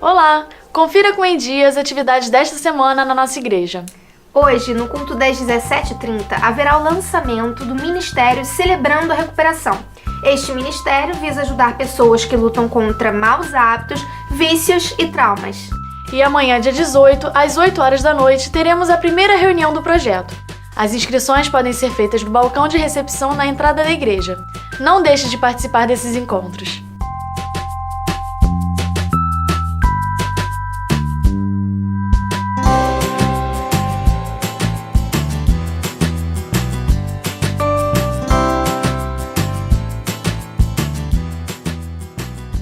Olá! Confira com Em Dia as atividades desta semana na nossa igreja. Hoje, no culto das 17h30, haverá o lançamento do Ministério Celebrando a Recuperação. Este ministério visa ajudar pessoas que lutam contra maus hábitos, vícios e traumas. E amanhã, dia 18, às 8 horas da noite, teremos a primeira reunião do projeto. As inscrições podem ser feitas no balcão de recepção na entrada da igreja. Não deixe de participar desses encontros.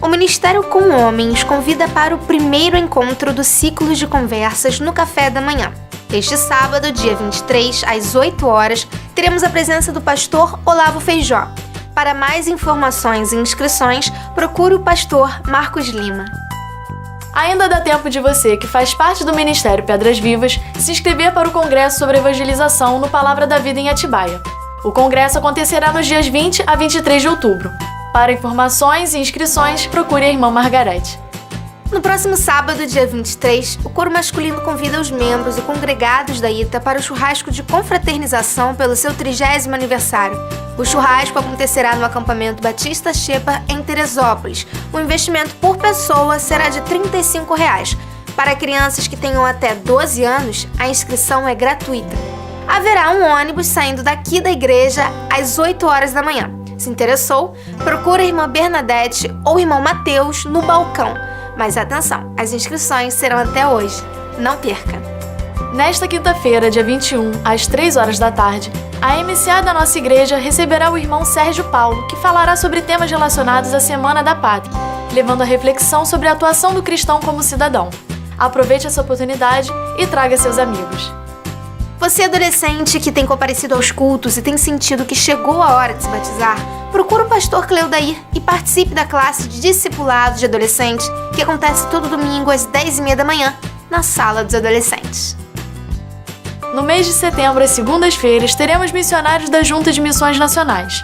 O Ministério com Homens convida para o primeiro encontro do ciclo de conversas no café da manhã. Este sábado, dia 23, às 8 horas, teremos a presença do pastor Olavo Feijó. Para mais informações e inscrições, procure o pastor Marcos Lima. Ainda dá tempo de você, que faz parte do Ministério Pedras Vivas, se inscrever para o Congresso sobre Evangelização no Palavra da Vida em Atibaia. O congresso acontecerá nos dias 20 a 23 de outubro. Para informações e inscrições, procure a irmã Margarete. No próximo sábado, dia 23, o coro masculino convida os membros e congregados da ITA para o churrasco de confraternização pelo seu 30º aniversário. O churrasco acontecerá no acampamento Batista Shepa, em Teresópolis. O investimento por pessoa será de R$ 35. Para crianças que tenham até 12 anos, a inscrição é gratuita. Haverá um ônibus saindo daqui da igreja às 8 horas da manhã. Se interessou, procure a irmã Bernadette ou o irmão Mateus no balcão. Mas atenção, as inscrições serão até hoje. Não perca! Nesta quinta-feira, dia 21, às 3 horas da tarde, a MCA da nossa igreja receberá o irmão Sérgio Paulo, que falará sobre temas relacionados à Semana da Pátria, levando a reflexão sobre a atuação do cristão como cidadão. Aproveite essa oportunidade e traga seus amigos. Você, adolescente que tem comparecido aos cultos e tem sentido que chegou a hora de se batizar, procure o pastor Cleudair e participe da classe de discipulado de adolescentes que acontece todo domingo às 10h30 da manhã, na Sala dos Adolescentes. No mês de setembro, às segundas-feiras, teremos missionários da Junta de Missões Nacionais.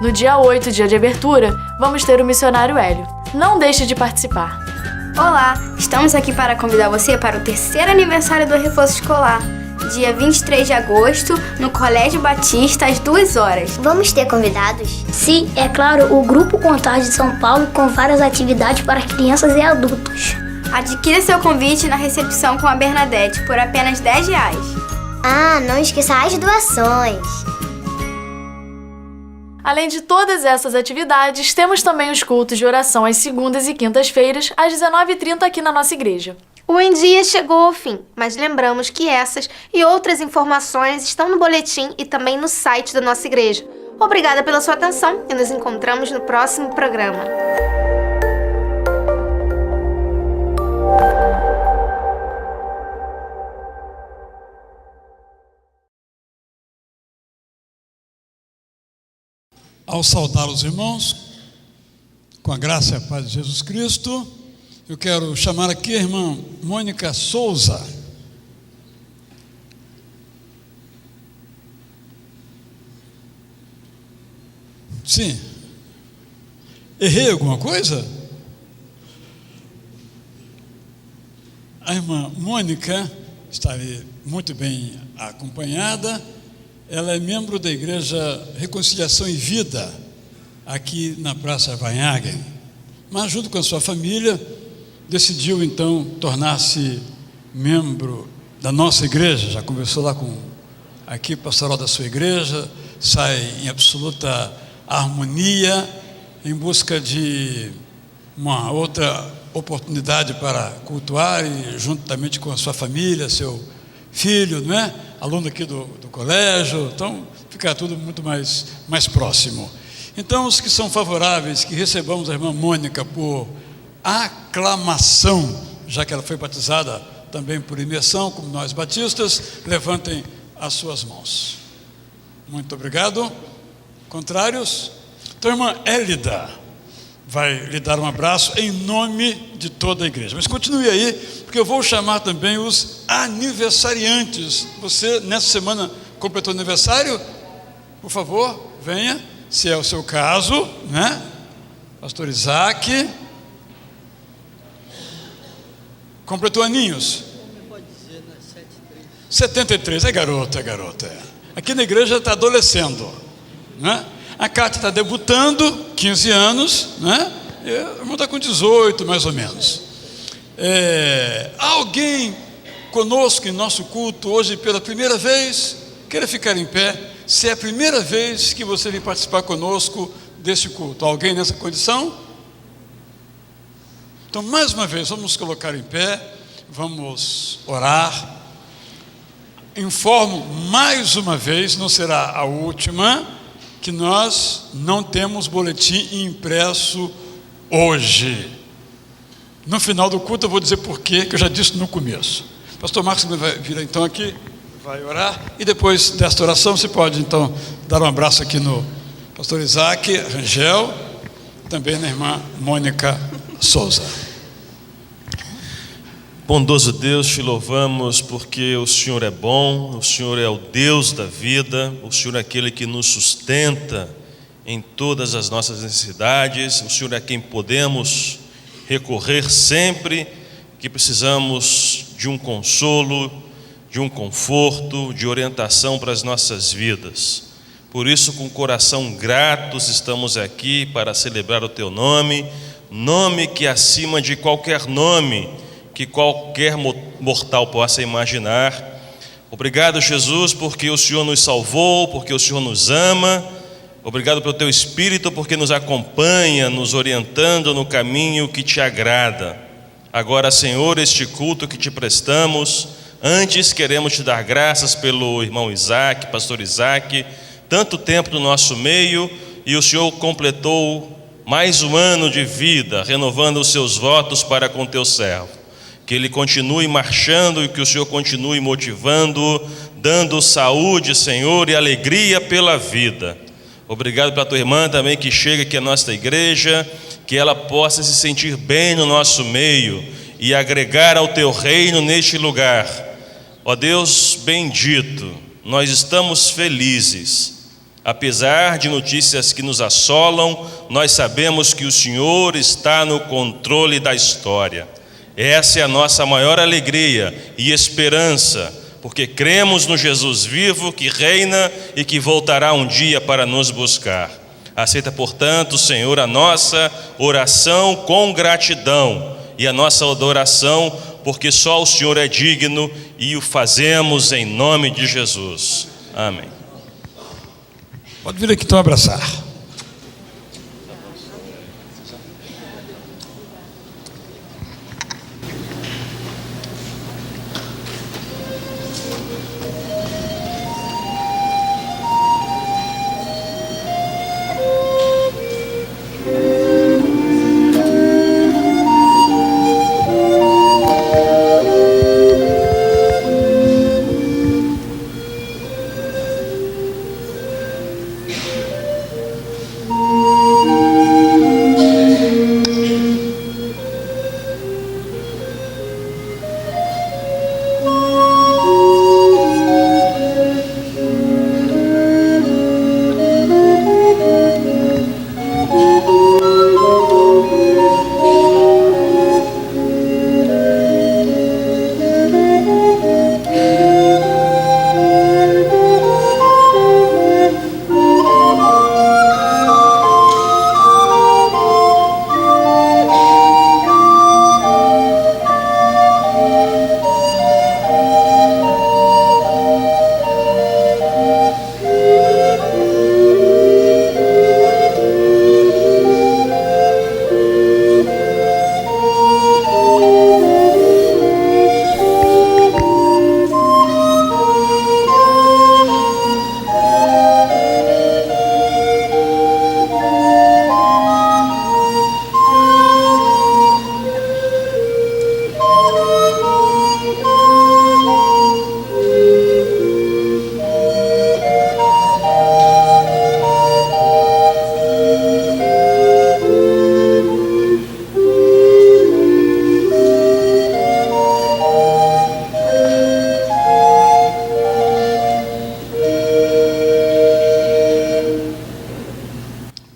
No dia 8, dia de abertura, vamos ter o missionário Hélio. Não deixe de participar. Olá, estamos aqui para convidar você para o 3º aniversário do Reforço Escolar. Dia 23 de agosto, no Colégio Batista, às 2 horas. Vamos ter convidados? Sim, é claro, o Grupo Contar de São Paulo com várias atividades para crianças e adultos. Adquira seu convite na recepção com a Bernadette por apenas R$10. Ah, não esqueça as doações. Além de todas essas atividades, temos também os cultos de oração às segundas e quintas-feiras, às 19h30 aqui na nossa igreja. O Em Dia chegou ao fim, mas lembramos que essas e outras informações estão no boletim e também no site da nossa igreja. Obrigada pela sua atenção e nos encontramos no próximo programa. Ao saudar os irmãos, com a graça e a paz de Jesus Cristo, eu quero chamar aqui a irmã Mônica Souza. Sim. Errei alguma coisa? A irmã Mônica está ali muito bem acompanhada. Ela é membro da Igreja Reconciliação e Vida, aqui na Praça Vanhagen. Mas junto com a sua família, decidiu então tornar-se membro da nossa igreja. Já conversou lá com a equipe pastoral da sua igreja, sai em absoluta harmonia, em busca de uma outra oportunidade para cultuar, e juntamente com a sua família, seu filho, não é? Aluno aqui do colégio, então fica tudo muito mais próximo. Então, os que são favoráveis, que recebamos a irmã Mônica por aclamação, já que ela foi batizada também por imersão, como nós batistas, levantem as suas mãos. Muito obrigado. Contrários? Então, a irmã Élida vai lhe dar um abraço em nome de toda a igreja. Mas continue aí, porque eu vou chamar também os aniversariantes. Você, nessa semana, completou aniversário? Por favor, venha, se é o seu caso, né? Pastor Isaac. Completou aninhos? 73, é garota. Aqui na igreja está adolescendo, né? A Cátia está debutando, 15 anos, né? A irmã está com 18, mais ou menos. Há alguém conosco em nosso culto hoje pela primeira vez? Queira ficar em pé, se é a primeira vez que você vem participar conosco deste culto. Alguém nessa condição? Então, mais uma vez, vamos nos colocar em pé, vamos orar. Informo mais uma vez, não será a última, que nós não temos boletim impresso hoje. No final do culto eu vou dizer por quê, que eu já disse no começo. Pastor Marcos vai vir então aqui, vai orar, e depois desta oração você pode então dar um abraço aqui no pastor Isaac Rangel, também na irmã Mônica Souza. Bondoso Deus, te louvamos porque o Senhor é bom, o Senhor é o Deus da vida, o Senhor é aquele que nos sustenta em todas as nossas necessidades, o Senhor é a quem podemos recorrer sempre que precisamos de um consolo, de um conforto, de orientação para as nossas vidas. Por isso, com coração gratos, estamos aqui para celebrar o Teu nome, nome que acima de qualquer nome que qualquer mortal possa imaginar. Obrigado, Jesus, porque o Senhor nos salvou, porque o Senhor nos ama. Obrigado pelo Teu Espírito, porque nos acompanha, nos orientando no caminho que Te agrada. Agora, Senhor, este culto que Te prestamos, antes queremos Te dar graças pelo irmão Isaac, pastor Isaac, tanto tempo no nosso meio, e o Senhor completou mais um ano de vida, renovando os seus votos para com Teu servo. Que ele continue marchando e que o Senhor continue motivando, dando saúde, Senhor, e alegria pela vida. Obrigado pela tua irmã também que chega aqui à nossa igreja, que ela possa se sentir bem no nosso meio e agregar ao teu reino neste lugar. Ó Deus bendito, nós estamos felizes. Apesar de notícias que nos assolam, nós sabemos que o Senhor está no controle da história. Essa é a nossa maior alegria e esperança, porque cremos no Jesus vivo que reina e que voltará um dia para nos buscar. Aceita, portanto, Senhor, a nossa oração com gratidão e a nossa adoração, porque só o Senhor é digno e o fazemos em nome de Jesus. Amém. Pode vir aqui então abraçar.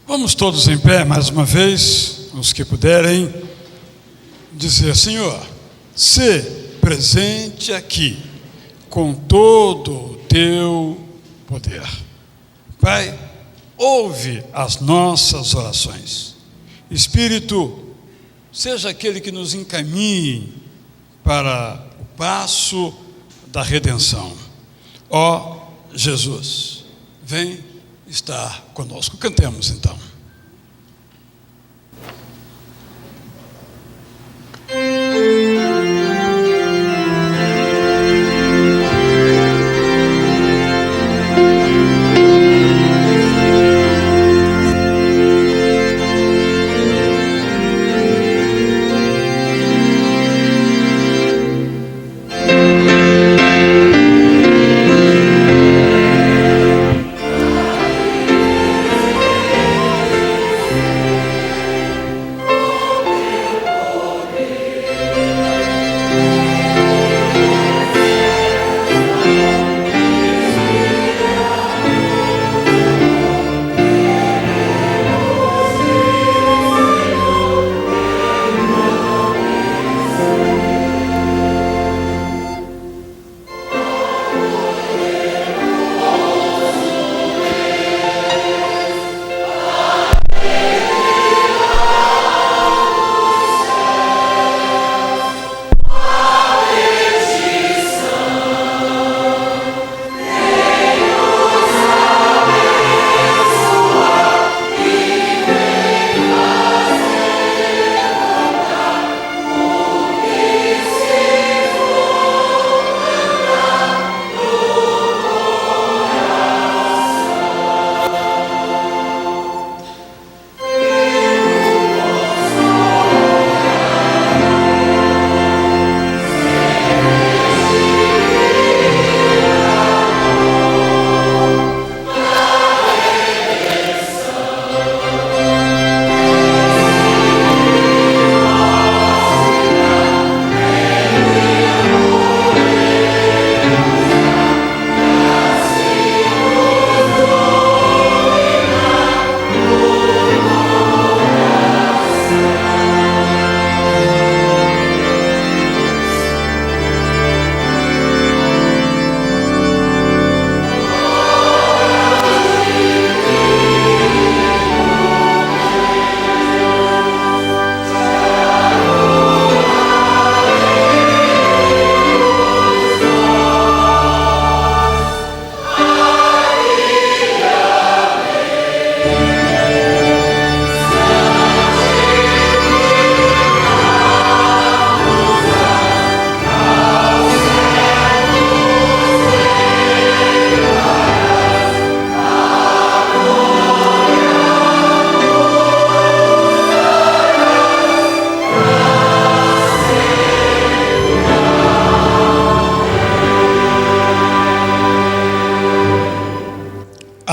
Vamos todos em pé mais uma vez, os que puderem, dizer: Senhor, se presente aqui com todo o teu poder. Pai, ouve as nossas orações. Espírito, seja aquele que nos encaminhe para o passo da redenção. Ó Jesus, vem estar conosco. Cantemos então.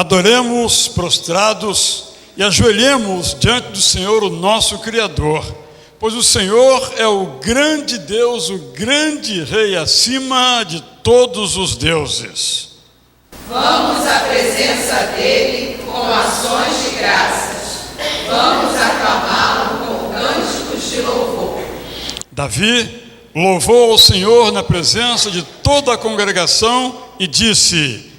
Adoremos prostrados e ajoelhemos diante do Senhor, o nosso Criador, pois o Senhor é o grande Deus, o grande Rei acima de todos os deuses. Vamos à presença dele com ações de graças. Vamos aclamá-lo com cânticos de louvor. Davi louvou ao Senhor na presença de toda a congregação e disse: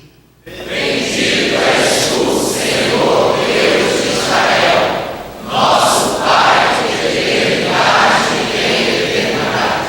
Bendito és tu, Senhor, Deus de Israel, nosso Pai de eternidade em eternidade.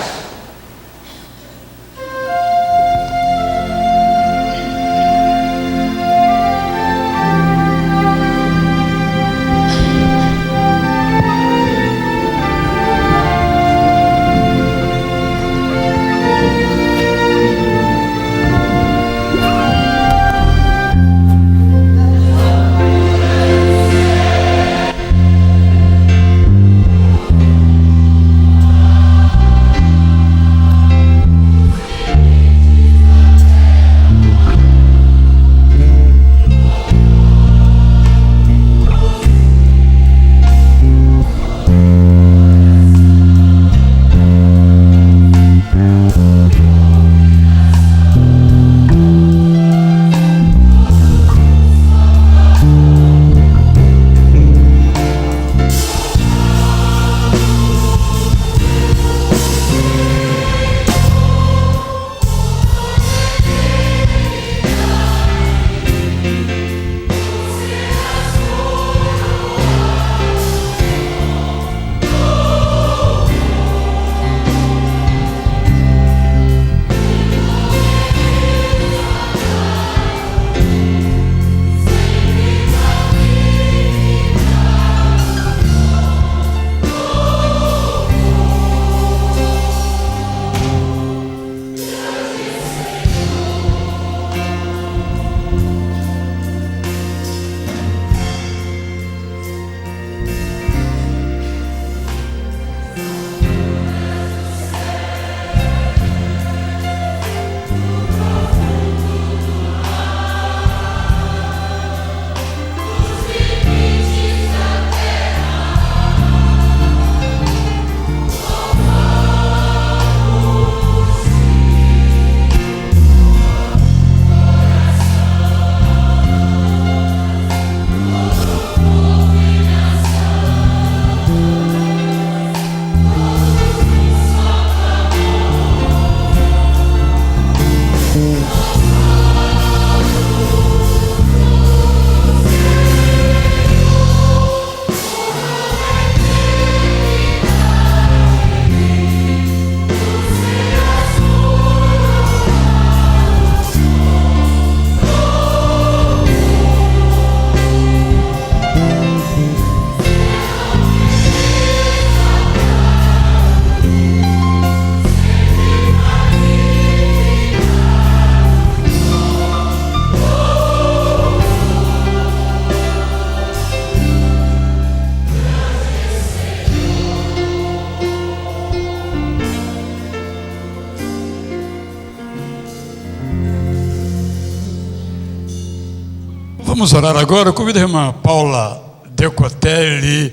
Vamos orar agora. Eu convido a irmã Paula Decotelli,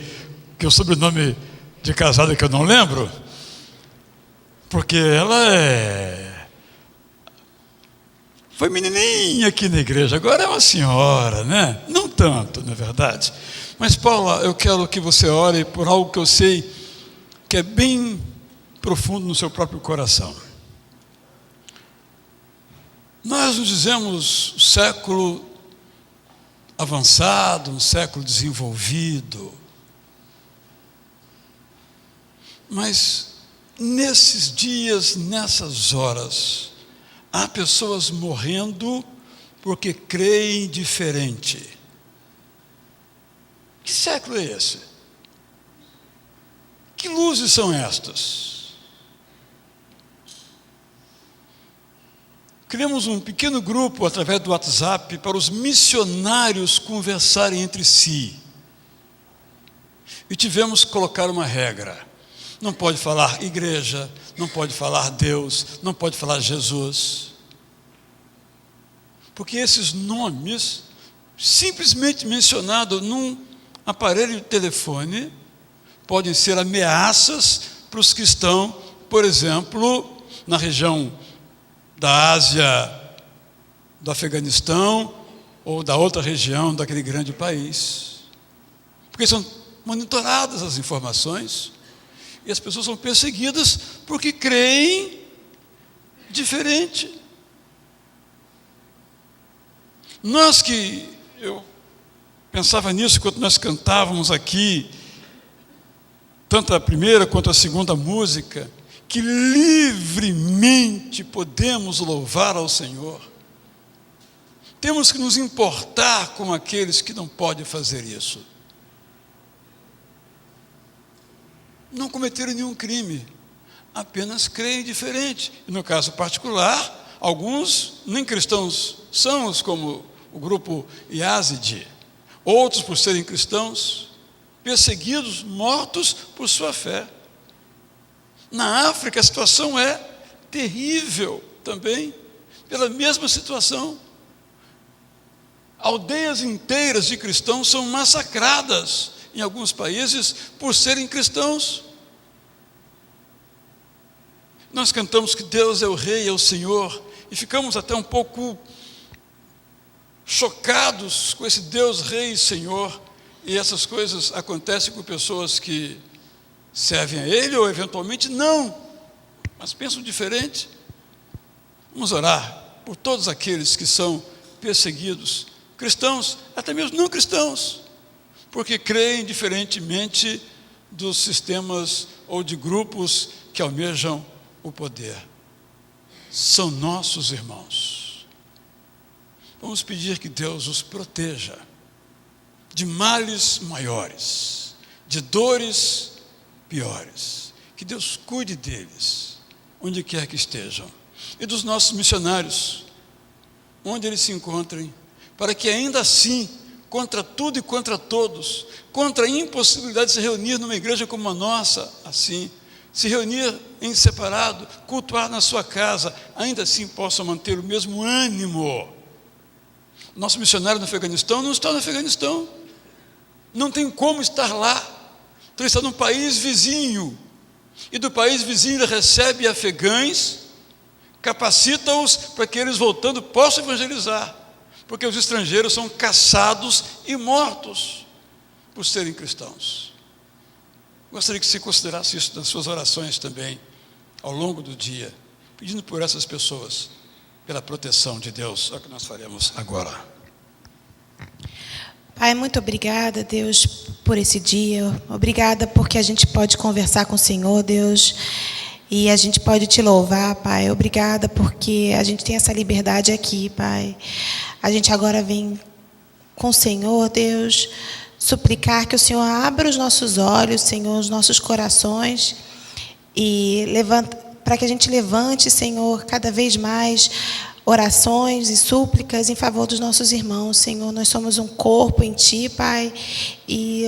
que é o sobrenome de casada que eu não lembro, porque ela foi menininha aqui na igreja, agora é uma senhora, né? Não tanto, na verdade. Mas, Paula, eu quero que você ore por algo que eu sei que é bem profundo no seu próprio coração. Nós nos dizemos século avançado, um século desenvolvido. Mas nesses dias, nessas horas, há pessoas morrendo porque creem diferente. Que século é esse? Que luzes são estas? Criamos um pequeno grupo através do WhatsApp para os missionários conversarem entre si. E tivemos que colocar uma regra. Não pode falar igreja, não pode falar Deus, não pode falar Jesus. Porque esses nomes, simplesmente mencionados num aparelho de telefone, podem ser ameaças para os que estão, por exemplo, na região da Ásia, do Afeganistão, ou da outra região daquele grande país. Porque são monitoradas as informações, e as pessoas são perseguidas porque creem diferente. Eu pensava nisso quando nós cantávamos aqui, tanto a primeira quanto a segunda música, que livremente podemos louvar ao Senhor. Temos que nos importar com aqueles que não podem fazer isso. Não cometeram nenhum crime, apenas creem diferente. E no caso particular, alguns nem cristãos são, como o grupo Yazidi. Outros, por serem cristãos, perseguidos, mortos por sua fé. Na África a situação é terrível também, pela mesma situação. Aldeias inteiras de cristãos são massacradas em alguns países por serem cristãos. Nós cantamos que Deus é o Rei, é o Senhor, e ficamos até um pouco chocados com esse Deus, Rei e Senhor, e essas coisas acontecem com pessoas que servem a Ele ou eventualmente não, mas pensam diferente. Vamos orar por todos aqueles que são perseguidos, cristãos, até mesmo não cristãos, porque creem diferentemente dos sistemas ou de grupos que almejam o poder. São nossos irmãos. Vamos pedir que Deus os proteja de males maiores, de dores piores. Que Deus cuide deles, onde quer que estejam. E dos nossos missionários, onde eles se encontrem, para que ainda assim, contra tudo e contra todos, contra a impossibilidade de se reunir numa igreja como a nossa, assim, se reunir em separado, cultuar na sua casa, ainda assim possam manter o mesmo ânimo. Nosso missionário no Afeganistão não está no Afeganistão, não tem como estar lá, então ele está num país vizinho, e do país vizinho ele recebe afegães, capacita-os para que eles voltando possam evangelizar, porque os estrangeiros são caçados e mortos por serem cristãos. Gostaria que você considerasse isso nas suas orações também, ao longo do dia, pedindo por essas pessoas, pela proteção de Deus. É o que nós faremos agora. Pai, muito obrigada, Deus, por esse dia. Obrigada porque a gente pode conversar com o Senhor, Deus, e a gente pode te louvar, Pai. Obrigada porque a gente tem essa liberdade aqui, Pai. A gente agora vem com o Senhor, Deus, suplicar que o Senhor abra os nossos olhos, Senhor, os nossos corações, e para que a gente levante, Senhor, cada vez mais orações e súplicas em favor dos nossos irmãos, Senhor. Nós somos um corpo em Ti, Pai, e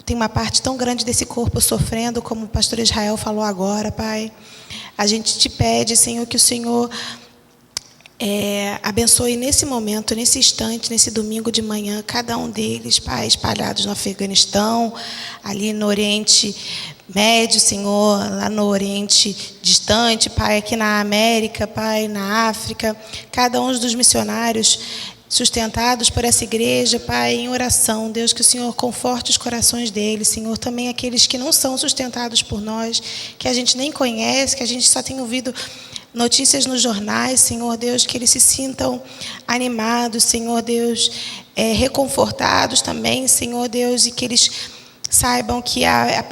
tem uma parte tão grande desse corpo sofrendo, como o pastor Israel falou agora, Pai. A gente te pede, Senhor, que o Senhor Abençoe nesse momento, nesse instante, nesse domingo de manhã, cada um deles, Pai, espalhados no Afeganistão, ali no Oriente Médio, Senhor, lá no Oriente distante, Pai, aqui na América, Pai, na África, cada um dos missionários sustentados por essa igreja, Pai, em oração, Deus, que o Senhor conforte os corações deles, Senhor, também aqueles que não são sustentados por nós, que a gente nem conhece, que a gente só tem ouvido notícias nos jornais, Senhor Deus, que eles se sintam animados, Senhor Deus, reconfortados também, Senhor Deus, e que eles saibam que a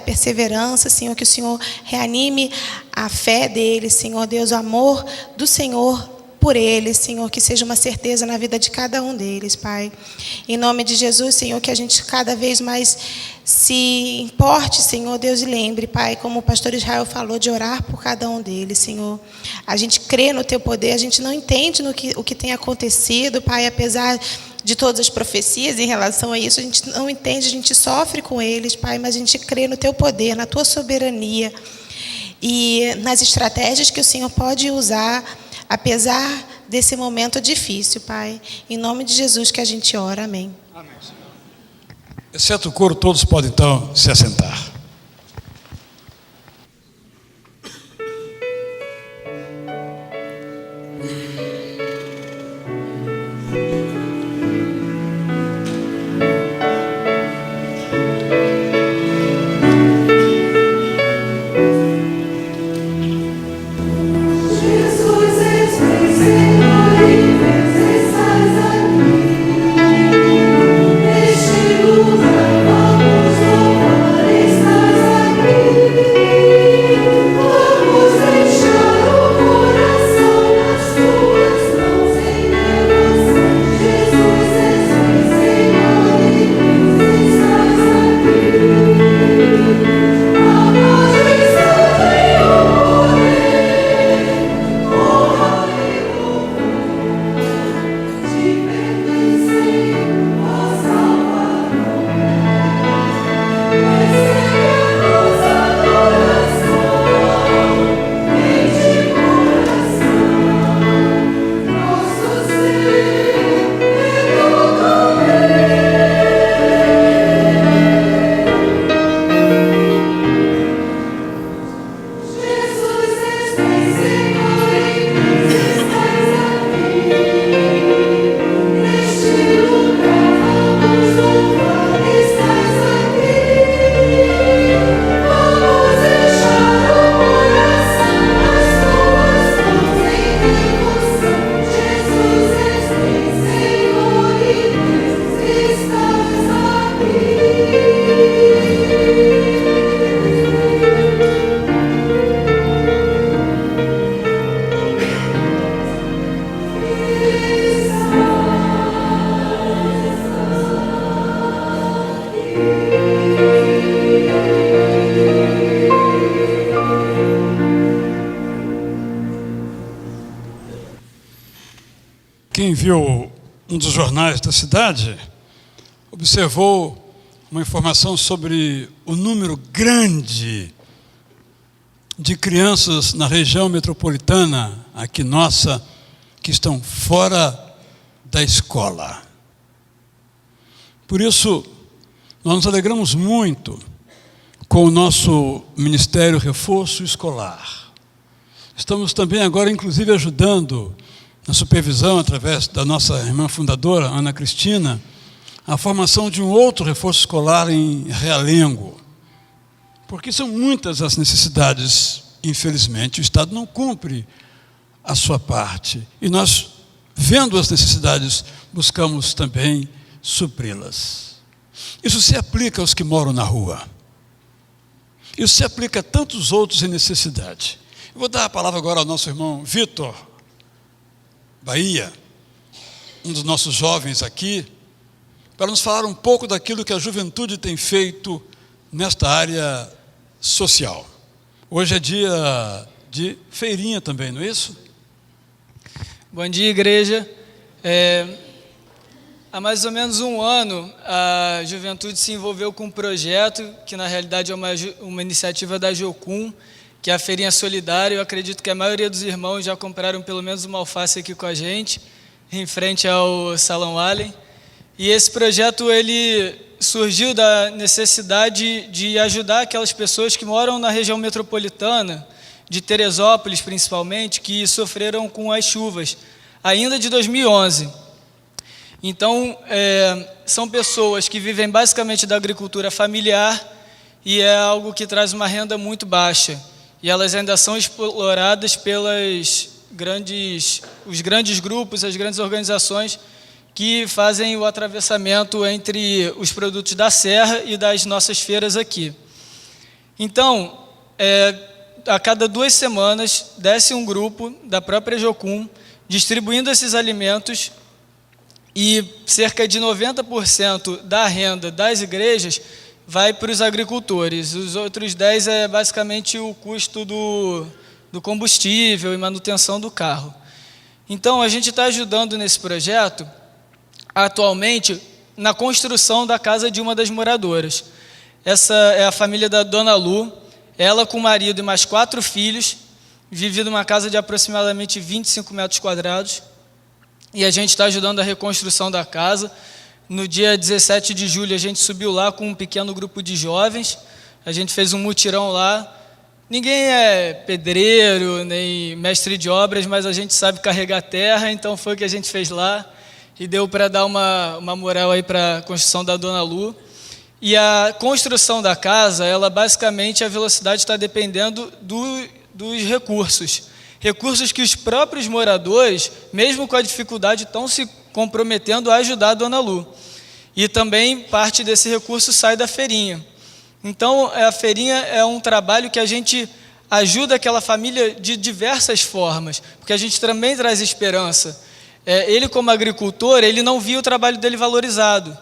perseverança, Senhor, que o Senhor reanime a fé deles, Senhor Deus, o amor do Senhor por eles, Senhor, que seja uma certeza na vida de cada um deles, Pai. Em nome de Jesus, Senhor, que a gente cada vez mais se importe, Senhor Deus, e lembre, Pai, como o pastor Israel falou, de orar por cada um deles, Senhor. A gente crê no Teu poder, a gente não entende o que tem acontecido, Pai, apesar de todas as profecias em relação a isso, a gente não entende, a gente sofre com eles, Pai, mas a gente crê no Teu poder, na Tua soberania e nas estratégias que o Senhor pode usar, apesar desse momento difícil, Pai. Em nome de Jesus que a gente ora. Amém. Amém. Exceto o coro, todos podem então se assentar. Quem viu um dos jornais da cidade observou uma informação sobre o número grande de crianças na região metropolitana, aqui nossa, que estão fora da escola. Por isso, nós nos alegramos muito com o nosso Ministério Reforço Escolar. Estamos também agora, inclusive, ajudando na supervisão, através da nossa irmã fundadora, Ana Cristina, a formação de um outro reforço escolar em Realengo. Porque são muitas as necessidades, infelizmente. O Estado não cumpre a sua parte. E nós, vendo as necessidades, buscamos também supri-las. Isso se aplica aos que moram na rua. Isso se aplica a tantos outros em necessidade. Eu vou dar a palavra agora ao nosso irmão Vitor Bahia, um dos nossos jovens aqui, para nos falar um pouco daquilo que a juventude tem feito nesta área social. Hoje é dia de feirinha também, não é isso? Bom dia, igreja. Há mais ou menos um ano, a juventude se envolveu com um projeto, que na realidade é uma iniciativa da Jocum, que é a Feirinha Solidária. Eu acredito que a maioria dos irmãos já compraram pelo menos uma alface aqui com a gente, em frente ao Salão Allen. E esse projeto ele surgiu da necessidade de ajudar aquelas pessoas que moram na região metropolitana, de Teresópolis principalmente, que sofreram com as chuvas, ainda de 2011. Então, são pessoas que vivem basicamente da agricultura familiar e é algo que traz uma renda muito baixa. E elas ainda são exploradas pelos grandes grupos, as grandes organizações que fazem o atravessamento entre os produtos da serra e das nossas feiras aqui. Então, a cada 2 semanas, desce um grupo da própria Jocum, distribuindo esses alimentos, e cerca de 90% da renda das igrejas vai para os agricultores. Os outros 10% é basicamente o custo do combustível e manutenção do carro. Então, a gente está ajudando nesse projeto, atualmente, na construção da casa de uma das moradoras. Essa é a família da Dona Lu, ela com o marido e mais 4 filhos, vive numa casa de aproximadamente 25 metros quadrados, e a gente está ajudando a reconstrução da casa. No dia 17 de julho, a gente subiu lá com um pequeno grupo de jovens, a gente fez um mutirão lá. Ninguém é pedreiro, nem mestre de obras, mas a gente sabe carregar terra, então foi o que a gente fez lá, e deu para dar uma moral aí para a construção da Dona Lu. E a construção da casa, ela basicamente, a velocidade está dependendo dos recursos que os próprios moradores, mesmo com a dificuldade, estão se comprometendo a ajudar a Dona Lu. E também parte desse recurso sai da feirinha. Então, a feirinha é um trabalho que a gente ajuda aquela família de diversas formas, porque a gente também traz esperança. Ele, como agricultor, ele não via o trabalho dele valorizado.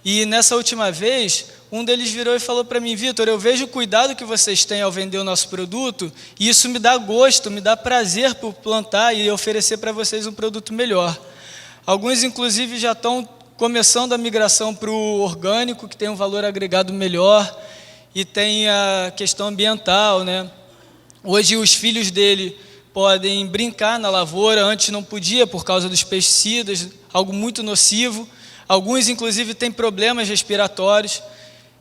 E nessa última vez, um deles virou e falou para mim: Vitor, eu vejo o cuidado que vocês têm ao vender o nosso produto, e isso me dá gosto, me dá prazer por plantar e oferecer para vocês um produto melhor. Alguns, inclusive, já estão começando a migração para o orgânico, que tem um valor agregado melhor, e tem a questão ambiental, né? Hoje os filhos dele podem brincar na lavoura, antes não podia por causa dos pesticidas, algo muito nocivo. Alguns, inclusive, têm problemas respiratórios.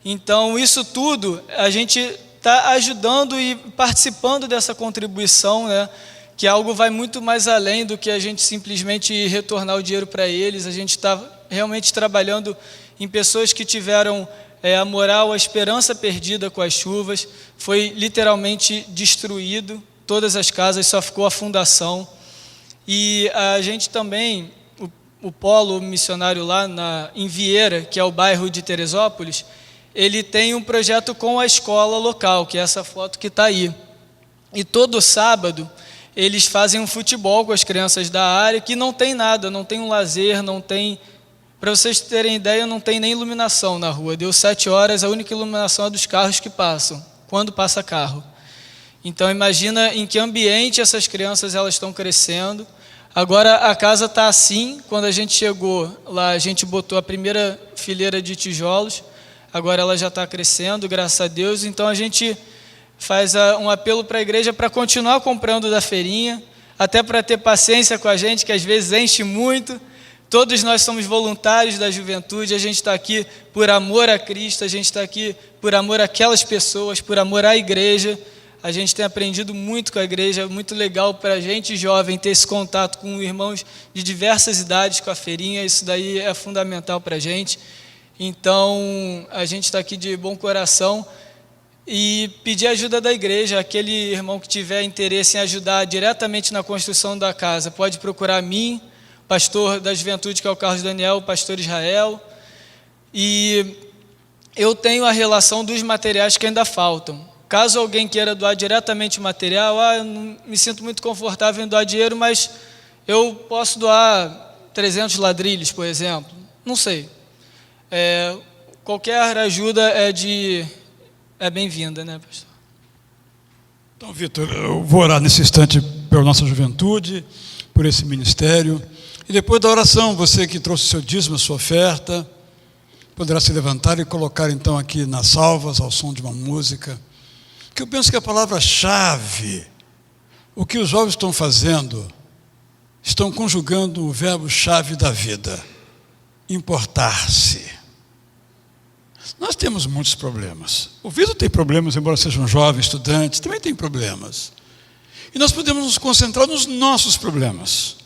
Então, isso tudo, a gente está ajudando e participando dessa contribuição, né? Que algo vai muito mais além do que a gente simplesmente retornar o dinheiro para eles. A gente está realmente trabalhando em pessoas que tiveram a moral, a esperança perdida com as chuvas. Foi literalmente destruído, todas as casas, só ficou a fundação. E a gente também, o polo missionário lá em Vieira, que é o bairro de Teresópolis, ele tem um projeto com a escola local, que é essa foto que está aí. E todo sábado eles fazem um futebol com as crianças da área, que não tem nada, não tem um lazer, não tem... Para vocês terem ideia, não tem nem iluminação na rua. Deu 7 horas, a única iluminação é dos carros que passam, quando passa carro. Então, imagina em que ambiente essas crianças elas estão crescendo. Agora, a casa está assim. Quando a gente chegou lá, a gente botou a primeira fileira de tijolos. Agora ela já está crescendo, graças a Deus. Então, a gente faz um apelo para a igreja para continuar comprando da feirinha, até para ter paciência com a gente, que às vezes enche muito. Todos nós somos voluntários da juventude, a gente está aqui por amor a Cristo, a gente está aqui por amor àquelas pessoas, por amor à igreja. A gente tem aprendido muito com a igreja, é muito legal para a gente jovem ter esse contato com irmãos de diversas idades, com a feirinha, isso daí é fundamental para a gente. Então, a gente está aqui de bom coração e pedir ajuda da igreja. Aquele irmão que tiver interesse em ajudar diretamente na construção da casa, pode procurar a mim, pastor da juventude, que é o Carlos Daniel, o pastor Israel, e eu tenho a relação dos materiais que ainda faltam. Caso alguém queira doar diretamente o material, eu não me sinto muito confortável em doar dinheiro, mas eu posso doar 300 ladrilhos, por exemplo, não sei. Qualquer ajuda é bem-vinda, né, pastor? Então, Vitor, eu vou orar nesse instante pela nossa juventude, por esse ministério. E depois da oração, você que trouxe o seu dízimo, a sua oferta, poderá se levantar e colocar então aqui nas salvas, ao som de uma música, Porque eu penso que a palavra-chave, o que os jovens estão fazendo, estão conjugando o verbo-chave da vida: importar-se. Nós temos muitos problemas. O Vitor tem problemas, embora seja um jovem estudante, também tem problemas. E nós podemos nos concentrar nos nossos problemas.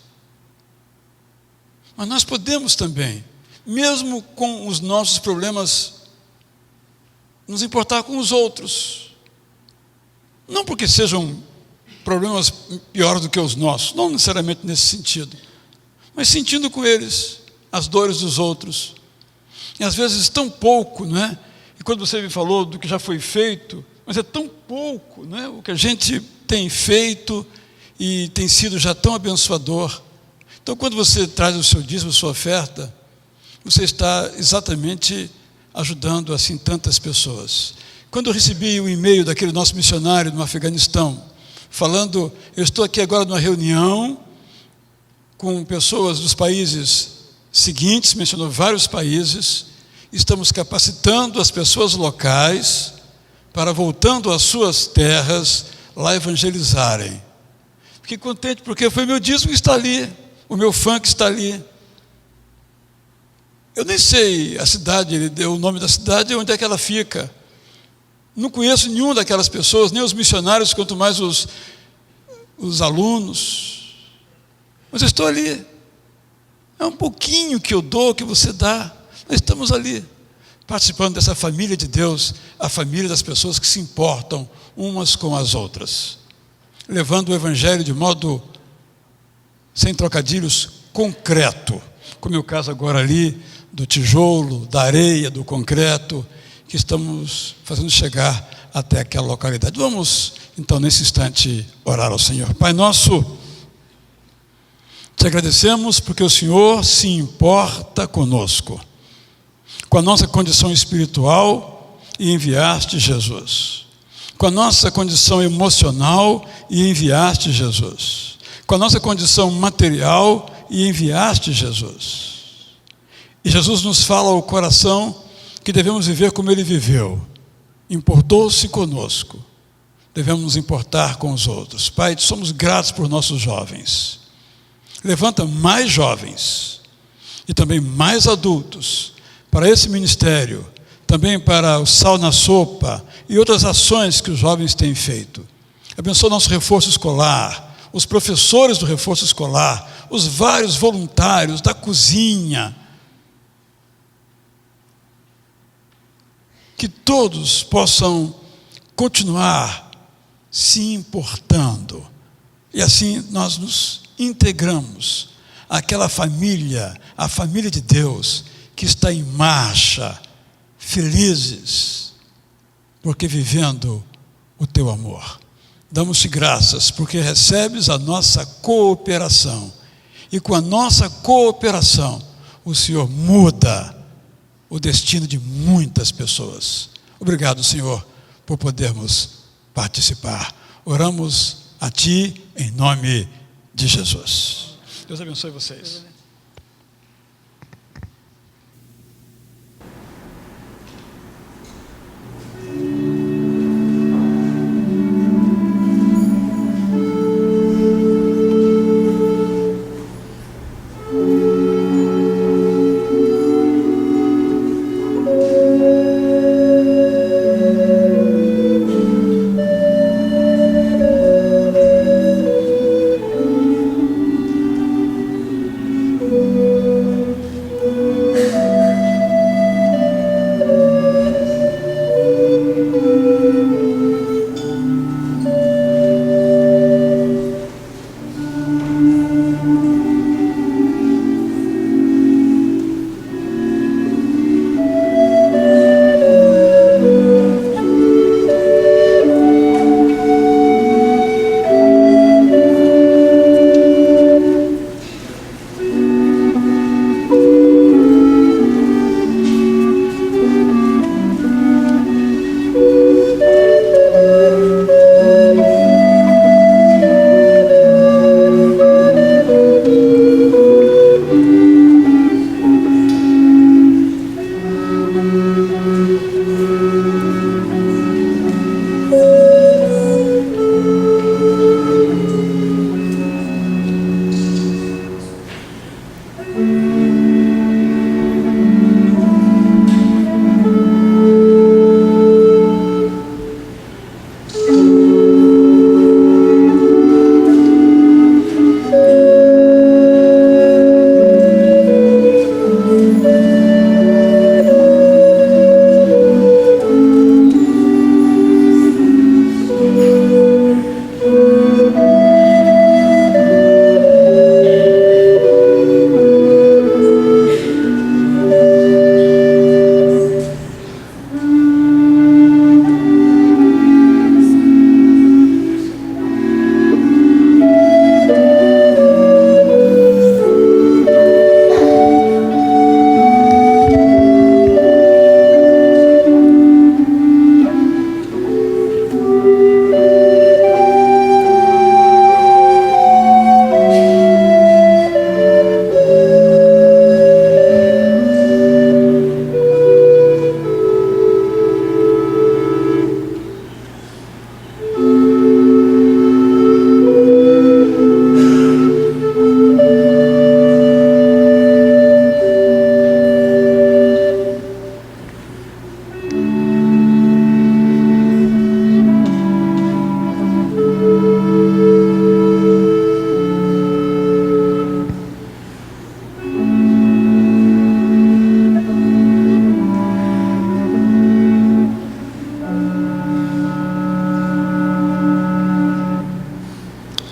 Mas nós podemos também, mesmo com os nossos problemas, nos importar com os outros. Não porque sejam problemas piores do que os nossos, não necessariamente nesse sentido, mas sentindo com eles as dores dos outros. E às vezes tão pouco, não é? E quando você me falou do que já foi feito, mas é tão pouco, não é? O que a gente tem feito e tem sido já tão abençoador. Então, quando você traz o seu dízimo, a sua oferta, você está exatamente ajudando assim tantas pessoas. Quando eu recebi o e-mail daquele nosso missionário no Afeganistão, falando: eu estou aqui agora numa reunião com pessoas dos países seguintes, mencionou vários países, estamos capacitando as pessoas locais para, voltando às suas terras, lá evangelizarem. Fiquei contente porque foi meu dízimo que está ali, o meu funk está ali. Eu nem sei a cidade, ele deu o nome da cidade, onde é que ela fica. Não conheço nenhuma daquelas pessoas, nem os missionários, quanto mais os alunos. Mas eu estou ali. É um pouquinho que eu dou, que você dá. Nós estamos ali, participando dessa família de Deus, a família das pessoas que se importam umas com as outras, levando o Evangelho de modo, sem trocadilhos, concreto, como é o caso agora ali, do tijolo, da areia, do concreto, que estamos fazendo chegar até aquela localidade. Vamos, então, nesse instante, orar ao Senhor. Pai nosso, te agradecemos porque o Senhor se importa conosco, com a nossa condição espiritual, e enviaste Jesus. Com a nossa condição emocional, e enviaste Jesus. Com a nossa condição material, e enviaste Jesus. E Jesus nos fala ao coração que devemos viver como Ele viveu. Importou-se conosco. Devemos nos importar com os outros. Pai, somos gratos por nossos jovens. Levanta mais jovens e também mais adultos para esse ministério, também para o Sal na Sopa e outras ações que os jovens têm feito. Abençoa nosso reforço escolar, os professores do reforço escolar, os vários voluntários da cozinha. Que todos possam continuar se importando. E assim nós nos integramos àquela família, a família de Deus, que está em marcha, felizes, porque vivendo o teu amor. Damos-te graças, porque recebes a nossa cooperação. E com a nossa cooperação, o Senhor muda o destino de muitas pessoas. Obrigado, Senhor, por podermos participar. Oramos a Ti em nome de Jesus. Deus abençoe vocês.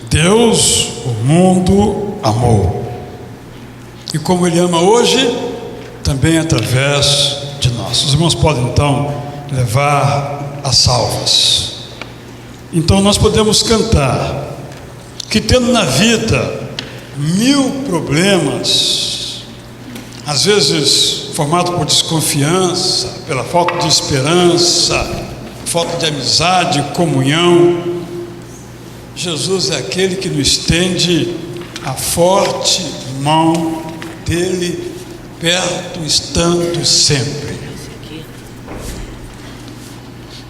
Deus o mundo amou. E como Ele ama hoje, também através de nós. Os irmãos podem então levar as salvas. Então nós podemos cantar que, tendo na vida 1000 problemas, às vezes formado por desconfiança, pela falta de esperança, falta de amizade, comunhão, Jesus é aquele que nos estende a forte mão dele, perto, estando sempre.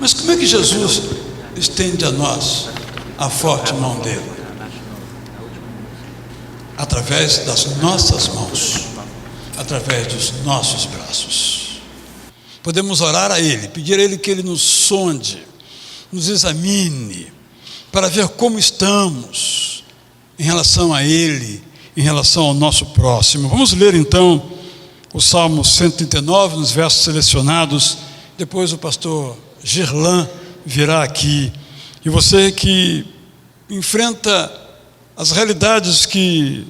Mas como é que Jesus estende a nós a forte mão dele? Através das nossas mãos, através dos nossos braços. Podemos orar a Ele, pedir a Ele que Ele nos sonde, nos examine, para ver como estamos em relação a Ele, em relação ao nosso próximo. Vamos ler então o Salmo 139, nos versos selecionados. Depois o pastor Girlan virá aqui. E você que enfrenta as realidades que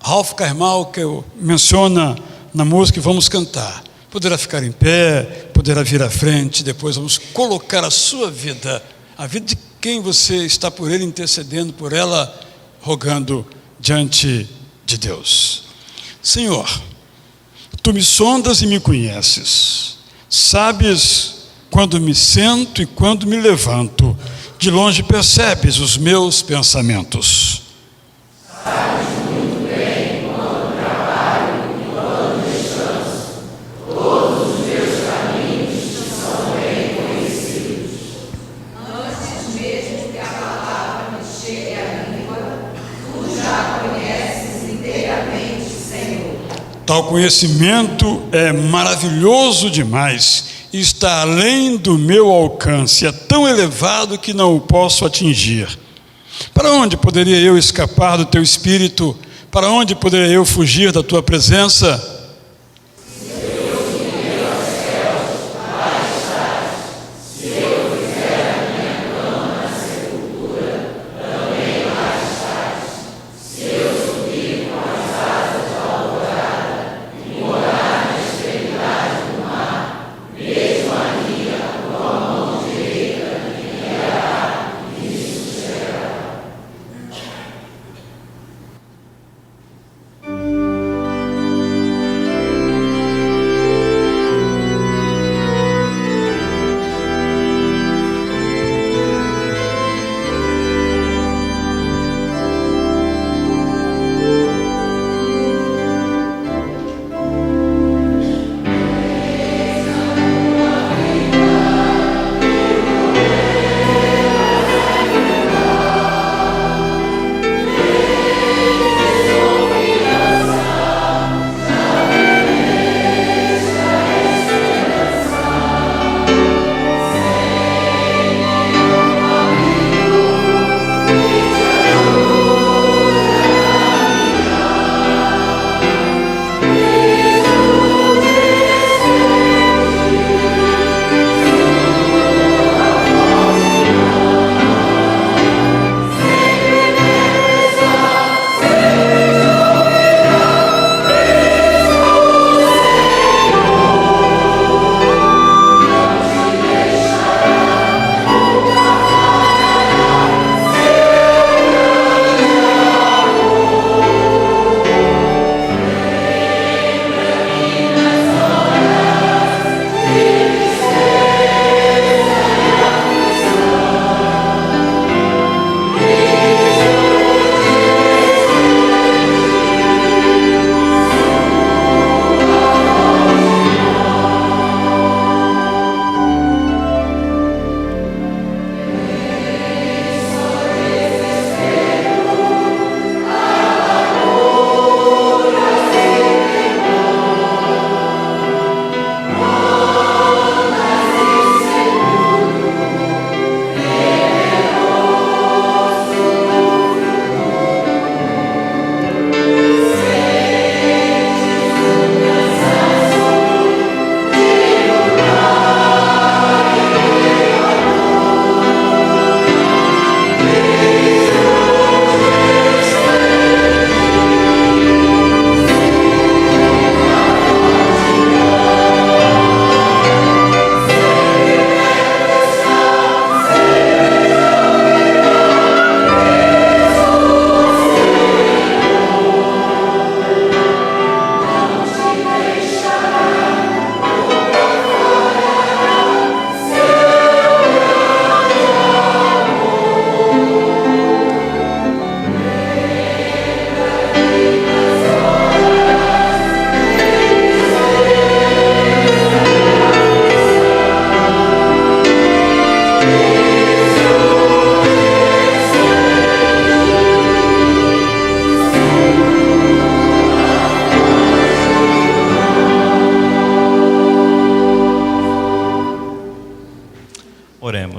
Ralph Carmichael menciona na música, vamos cantar. Poderá ficar em pé, poderá vir à frente, depois vamos colocar a sua vida, a vida de quem você está por ele, intercedendo por ela, rogando diante de Deus. Senhor, Tu me sondas e me conheces, sabes quando me sento e quando me levanto, de longe percebes os meus pensamentos. Sabes muito bem quando trabalho e quando descanso, todos os meus caminhos são bem conhecidos. Antes mesmo que a palavra me chegue à língua, Tu já conheces inteiramente, Senhor. Tal conhecimento é maravilhoso demais, está além do meu alcance, é tão elevado que não o posso atingir. Para onde poderia eu escapar do Teu Espírito? Para onde poderia eu fugir da Tua presença?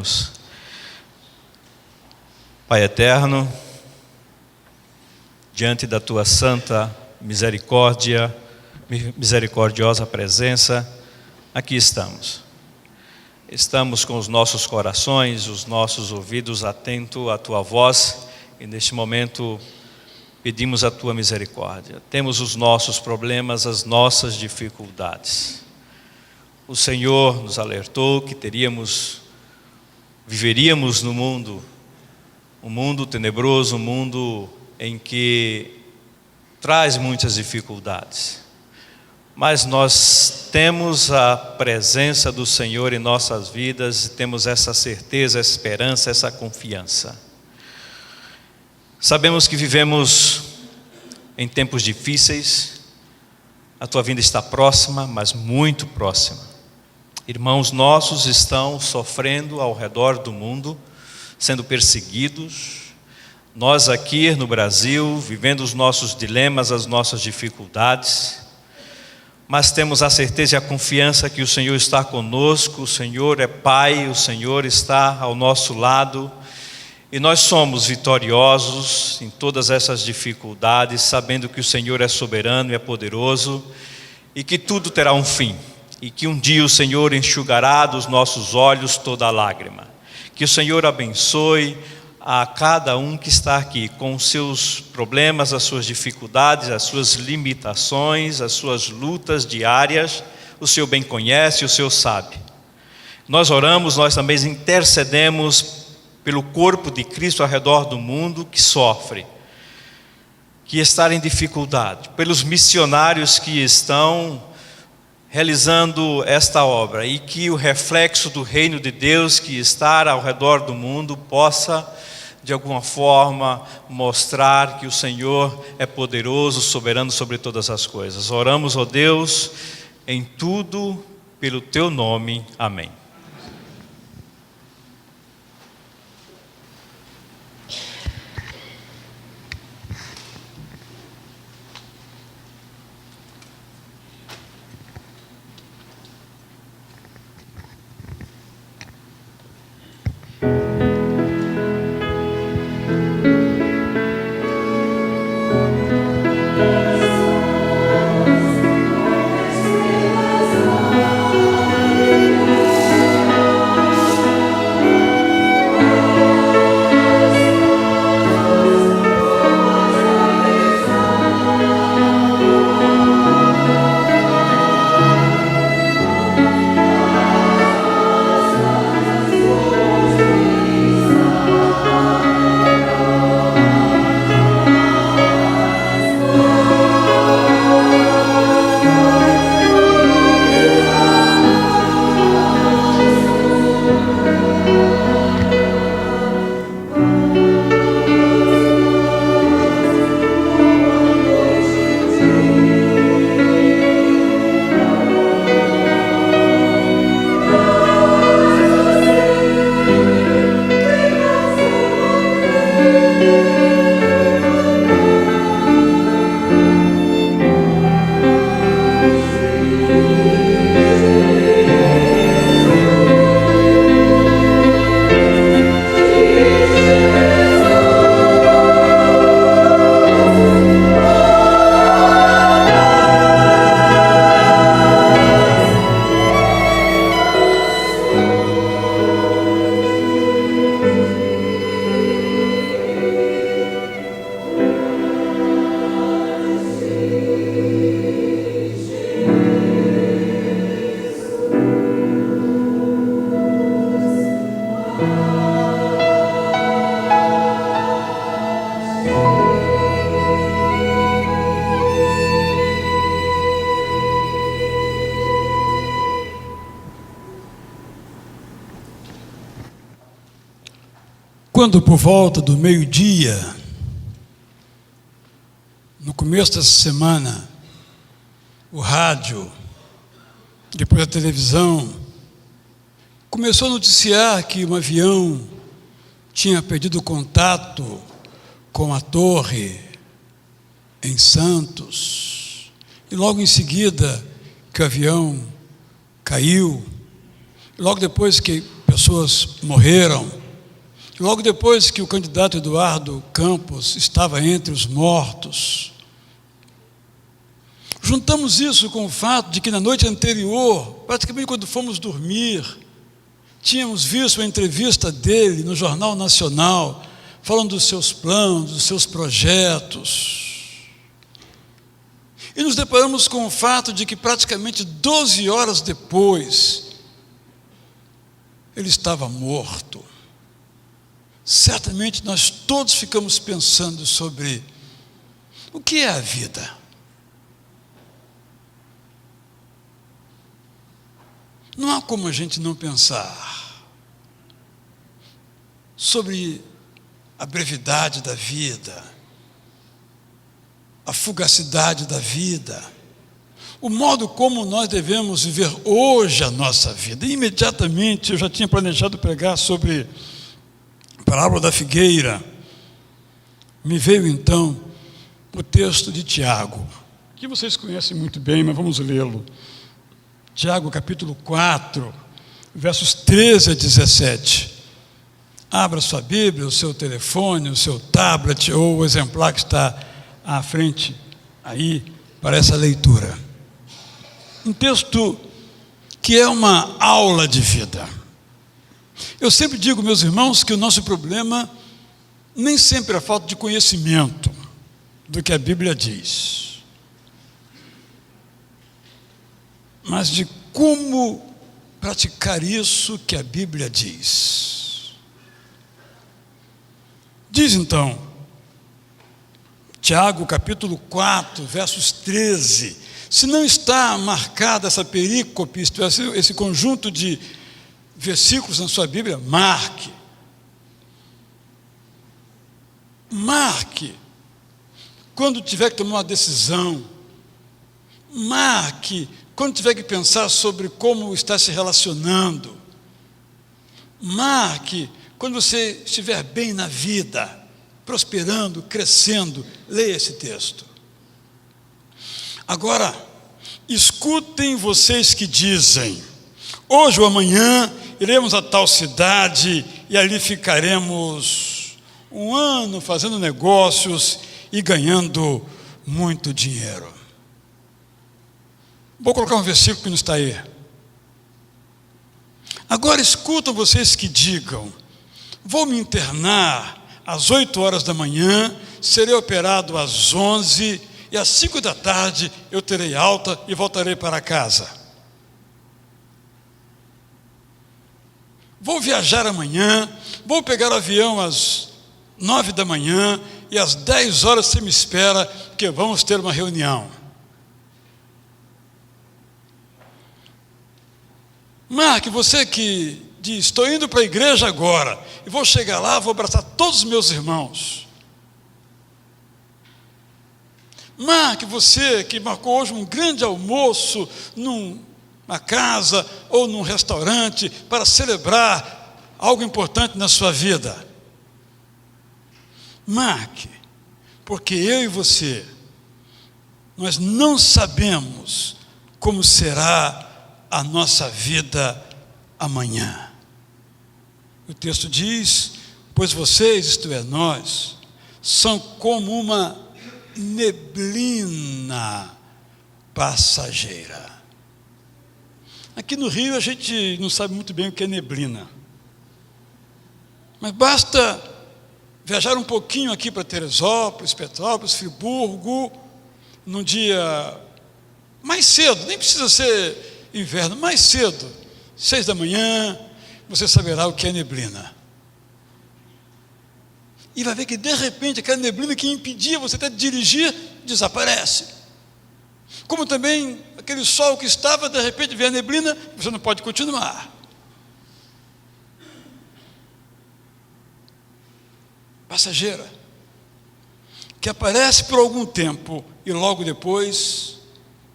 Oremos. Pai eterno, diante da tua santa misericordiosa presença, aqui estamos. Estamos com os nossos corações, os nossos ouvidos atentos à tua voz, e neste momento pedimos a tua misericórdia. Temos os nossos problemas, as nossas dificuldades. O Senhor nos alertou que viveríamos no mundo, um mundo tenebroso, um mundo em que traz muitas dificuldades. Mas nós temos a presença do Senhor em nossas vidas e temos essa certeza, essa esperança, essa confiança. Sabemos que vivemos em tempos difíceis, a tua vinda está próxima, mas muito próxima. Irmãos nossos estão sofrendo ao redor do mundo, sendo perseguidos. Nós aqui no Brasil, vivendo os nossos dilemas, as nossas dificuldades, mas temos a certeza e a confiança que o Senhor está conosco, o Senhor é Pai, o Senhor está ao nosso lado, e nós somos vitoriosos em todas essas dificuldades, sabendo que o Senhor é soberano e é poderoso, e que tudo terá um fim, e que um dia o Senhor enxugará dos nossos olhos toda lágrima. Que o Senhor abençoe a cada um que está aqui com os seus problemas, as suas dificuldades, as suas limitações, as suas lutas diárias. O Senhor bem conhece, o Senhor sabe. Nós oramos, nós também intercedemos pelo corpo de Cristo ao redor do mundo que sofre, que está em dificuldade, pelos missionários que estão realizando esta obra, e que o reflexo do reino de Deus que está ao redor do mundo possa de alguma forma mostrar que o Senhor é poderoso, soberano sobre todas as coisas. Oramos, ó Deus, em tudo pelo teu nome. Amém. Quando por volta do meio-dia, no começo dessa semana, o rádio, depois a televisão, começou a noticiar que um avião tinha perdido contato com a torre em Santos, e logo em seguida que o avião caiu, logo depois que o pessoas morreram. Logo depois que o candidato Eduardo Campos estava entre os mortos, juntamos isso com o fato de que na noite anterior, praticamente quando fomos dormir, tínhamos visto uma entrevista dele no Jornal Nacional, falando dos seus planos, dos seus projetos. E nos deparamos com o fato de que praticamente 12 horas depois, ele estava morto. Certamente nós todos ficamos pensando sobre o que é a vida. Não há como a gente não pensar sobre a brevidade da vida, a fugacidade da vida, o modo como nós devemos viver hoje a nossa vida. E imediatamente eu já tinha planejado pregar sobre a parábola da figueira. Me veio então o texto de Tiago, que vocês conhecem muito bem, mas vamos lê-lo. Tiago capítulo 4, versos 13 a 17. Abra sua Bíblia, o seu telefone, o seu tablet ou o exemplar que está à frente aí para essa leitura. Um texto que é uma aula de vida. Eu sempre digo, meus irmãos, que o nosso problema nem sempre é a falta de conhecimento do que a Bíblia diz, mas de como praticar isso que a Bíblia diz. Diz então, Tiago capítulo 4, versos 13, se não está marcada essa perícope, isto é, esse conjunto de versículos na sua Bíblia, marque. Marque. Quando tiver que tomar uma decisão, marque. Quando tiver que pensar sobre como está se relacionando, marque. Quando você estiver bem na vida, prosperando, crescendo, leia esse texto. Agora, escutem vocês que dizem, hoje ou amanhã iremos a tal cidade e ali ficaremos um ano fazendo negócios e ganhando muito dinheiro. Vou colocar um versículo que não está aí. Agora escutam vocês que digam, vou me internar às 8 horas da manhã, serei operado às 11 e às 5 da tarde eu terei alta e voltarei para casa. Vou viajar amanhã, vou pegar o avião às 9 da manhã e às 10 horas você me espera, porque vamos ter uma reunião. Marque, você que diz, estou indo para a igreja agora, e vou chegar lá, vou abraçar todos os meus irmãos. Marque, você que marcou hoje um grande almoço numa casa ou num restaurante para celebrar algo importante na sua vida. Marque, porque eu e você, nós não sabemos como será a nossa vida amanhã. O texto diz, pois vocês, isto é, nós, são como uma neblina passageira. Aqui no Rio a gente não sabe muito bem o que é neblina, mas basta viajar um pouquinho aqui para Teresópolis, Petrópolis, Friburgo, num dia mais cedo, nem precisa ser inverno, mais cedo, 6 da manhã, você saberá o que é neblina. E vai ver que de repente aquela neblina que impedia você até de dirigir, desaparece. Como também aquele sol que estava, de repente vem a neblina, você não pode continuar. Passageira, que aparece por algum tempo e logo depois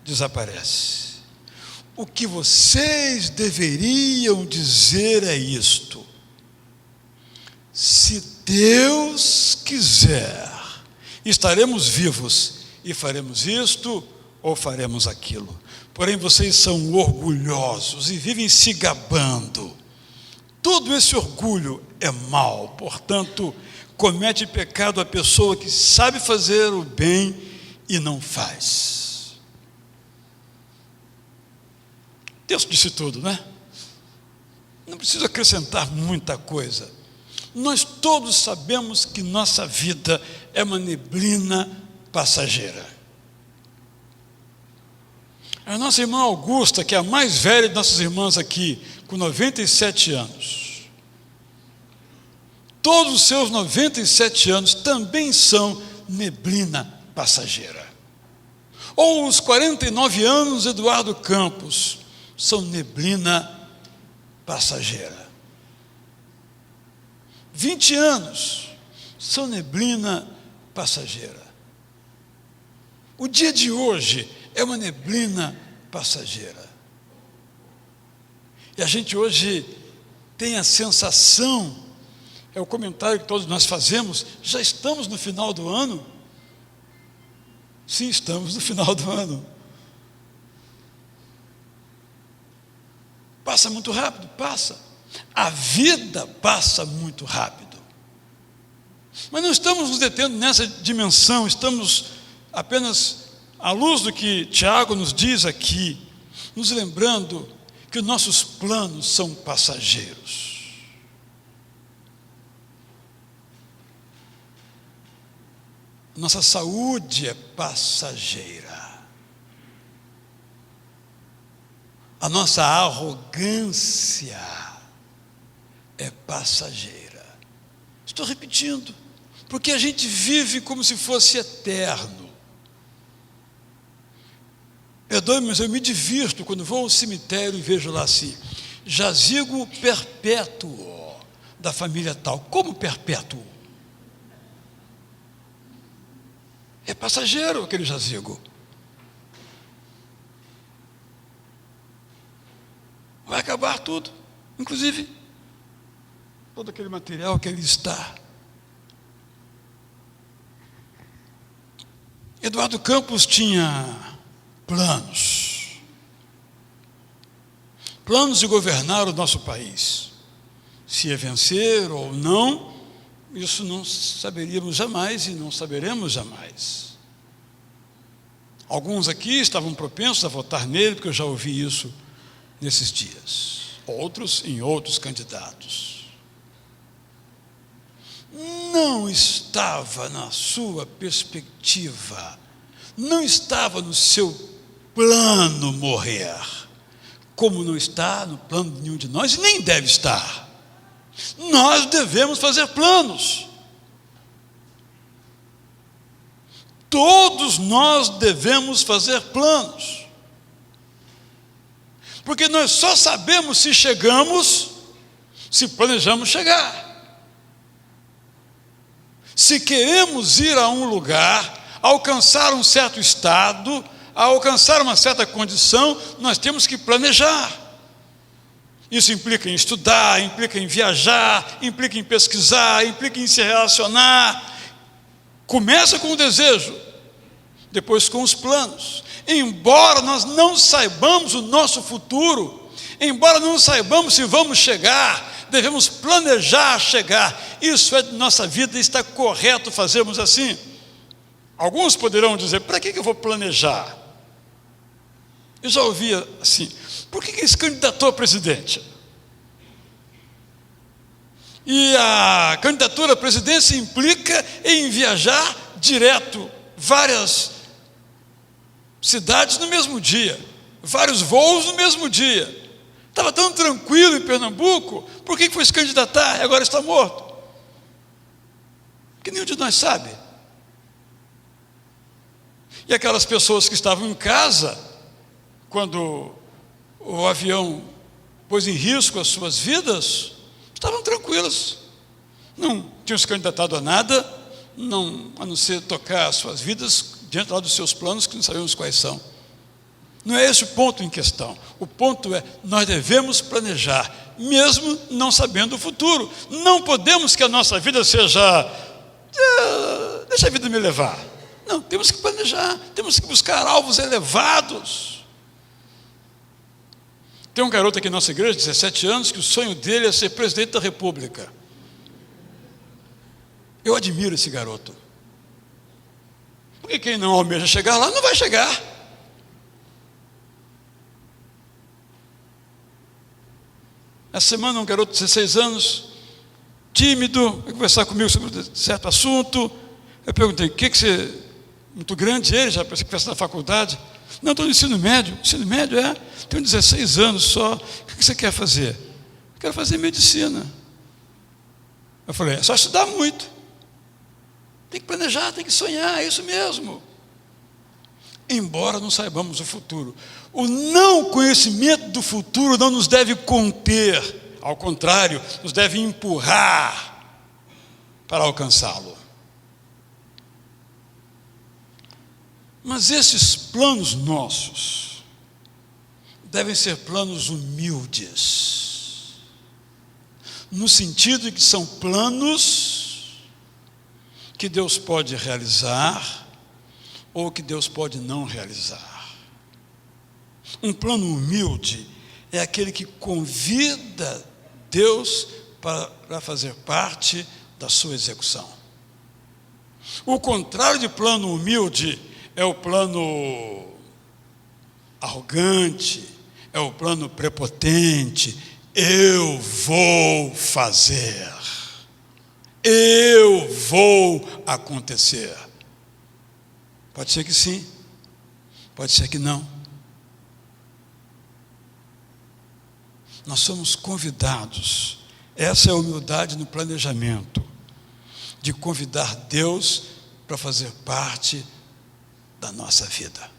desaparece. O que vocês deveriam dizer é isto: se Deus quiser, estaremos vivos e faremos isto ou faremos aquilo. Porém vocês são orgulhosos e vivem se gabando. Todo esse orgulho é mal, portanto, comete pecado a pessoa que sabe fazer o bem e não faz. O texto disse tudo, né? Não preciso acrescentar muita coisa. Nós todos sabemos que nossa vida é uma neblina passageira. A nossa irmã Augusta, que é a mais velha de nossas irmãs aqui, com 97 anos, todos os seus 97 anos também são neblina passageira. Ou os 49 anos de Eduardo Campos são neblina passageira. 20 anos são neblina passageira. O dia de hoje é uma neblina passageira. E a gente hoje tem a sensação, é o comentário que todos nós fazemos, já estamos no final do ano? Sim, estamos no final do ano. Passa muito rápido? Passa. A vida passa muito rápido. Mas não estamos nos detendo nessa dimensão, estamos apenas à luz do que Tiago nos diz aqui, nos lembrando que os nossos planos são passageiros. Nossa saúde é passageira. A nossa arrogância é passageira. Estou repetindo, porque a gente vive como se fosse eterno. Perdoe, mas eu me divirto quando vou ao cemitério e vejo lá assim, jazigo perpétuo da família tal. Como perpétuo? É passageiro aquele jazigo. Vai acabar tudo, inclusive todo aquele material que ali está. Eduardo Campos tinha planos de governar o nosso país. Se ia vencer ou não, isso não saberíamos jamais e não saberemos jamais. Alguns aqui estavam propensos a votar nele, porque eu já ouvi isso nesses dias. Outros em outros candidatos. Não estava na sua perspectiva, não estava no seu plano morrer, como não está no plano de nenhum de nós, e nem deve estar. Nós devemos fazer planos. Todos nós devemos fazer planos. Porque nós só sabemos se chegamos, se planejamos chegar. Se queremos ir a um lugar, alcançar um certo estado, alcançar uma certa condição, nós temos que planejar. Isso implica em estudar, implica em viajar, implica em pesquisar, implica em se relacionar. Começa com o desejo, depois com os planos. Embora nós não saibamos o nosso futuro, embora não saibamos se vamos chegar, devemos planejar chegar. Isso é de nossa vida e está correto fazermos assim. Alguns poderão dizer, para que eu vou planejar? Eu já ouvia assim, por que ele se candidatou a presidente? E a candidatura à presidência implica em viajar direto, várias cidades no mesmo dia, vários voos no mesmo dia. Estava tão tranquilo em Pernambuco, por que foi se candidatar e agora está morto? Que nenhum de nós sabe. E aquelas pessoas que estavam em casa, quando o avião pôs em risco as suas vidas, estavam tranquilas. Não tinham se candidatado a nada, a não ser tocar as suas vidas diante lá dos seus planos, que não sabemos quais são. Não é esse o ponto em questão. O ponto é, nós devemos planejar, mesmo não sabendo o futuro. Não podemos que a nossa vida seja, deixa a vida me levar. Não, temos que planejar, temos que buscar alvos elevados. Tem um garoto aqui na nossa igreja, 17 anos, que o sonho dele é ser presidente da República. Eu admiro esse garoto. Porque quem não almeja chegar lá, não vai chegar. Essa semana, um garoto de 16 anos, tímido, vai conversar comigo sobre certo assunto. Eu perguntei, o que você... Muito grande ele, já pensei que fosse na faculdade. Não, estou no ensino médio. Ensino médio tenho 16 anos só. O que você quer fazer? Quero fazer medicina. Eu falei, é só estudar muito. Tem que planejar, tem que sonhar, é isso mesmo. Embora não saibamos o futuro. O não conhecimento do futuro não nos deve conter. Ao contrário, nos deve empurrar para alcançá-lo. Mas esses planos nossos devem ser planos humildes, no sentido de que são planos que Deus pode realizar ou que Deus pode não realizar. Um plano humilde é aquele que convida Deus para fazer parte da sua execução. O contrário de plano humilde é o plano arrogante, é o plano prepotente. Eu vou fazer, eu vou acontecer. Pode ser que sim, pode ser que não. Nós somos convidados, essa é a humildade no planejamento, de convidar Deus para fazer parte da nossa vida.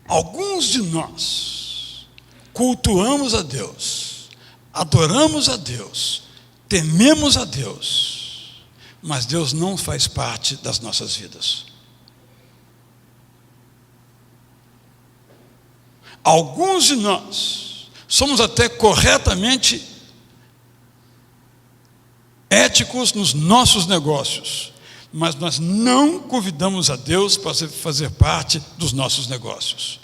Alguns de nós cultuamos a Deus, adoramos a Deus, tememos a Deus, mas Deus não faz parte das nossas vidas. Alguns de nós somos até corretamente éticos nos nossos negócios, mas nós não convidamos a Deus para fazer parte dos nossos negócios.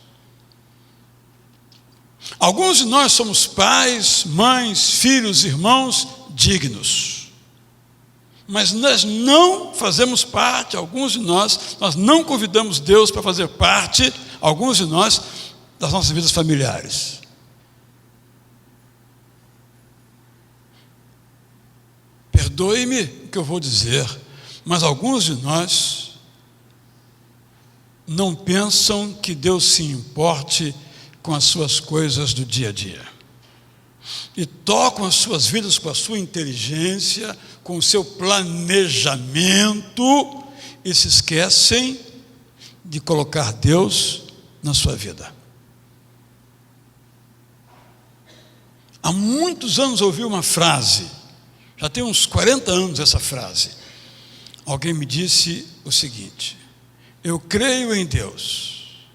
Alguns de nós somos pais, mães, filhos, irmãos dignos, mas nós não fazemos parte, alguns de nós não convidamos Deus para fazer parte, alguns de nós, das nossas vidas familiares. Perdoe-me o que eu vou dizer, mas alguns de nós não pensam que Deus se importe com as suas coisas do dia a dia. E tocam as suas vidas com a sua inteligência, com o seu planejamento, e se esquecem de colocar Deus na sua vida. Há muitos anos eu ouvi uma frase, já tem uns 40 anos essa frase. Alguém me disse o seguinte: eu creio em Deus,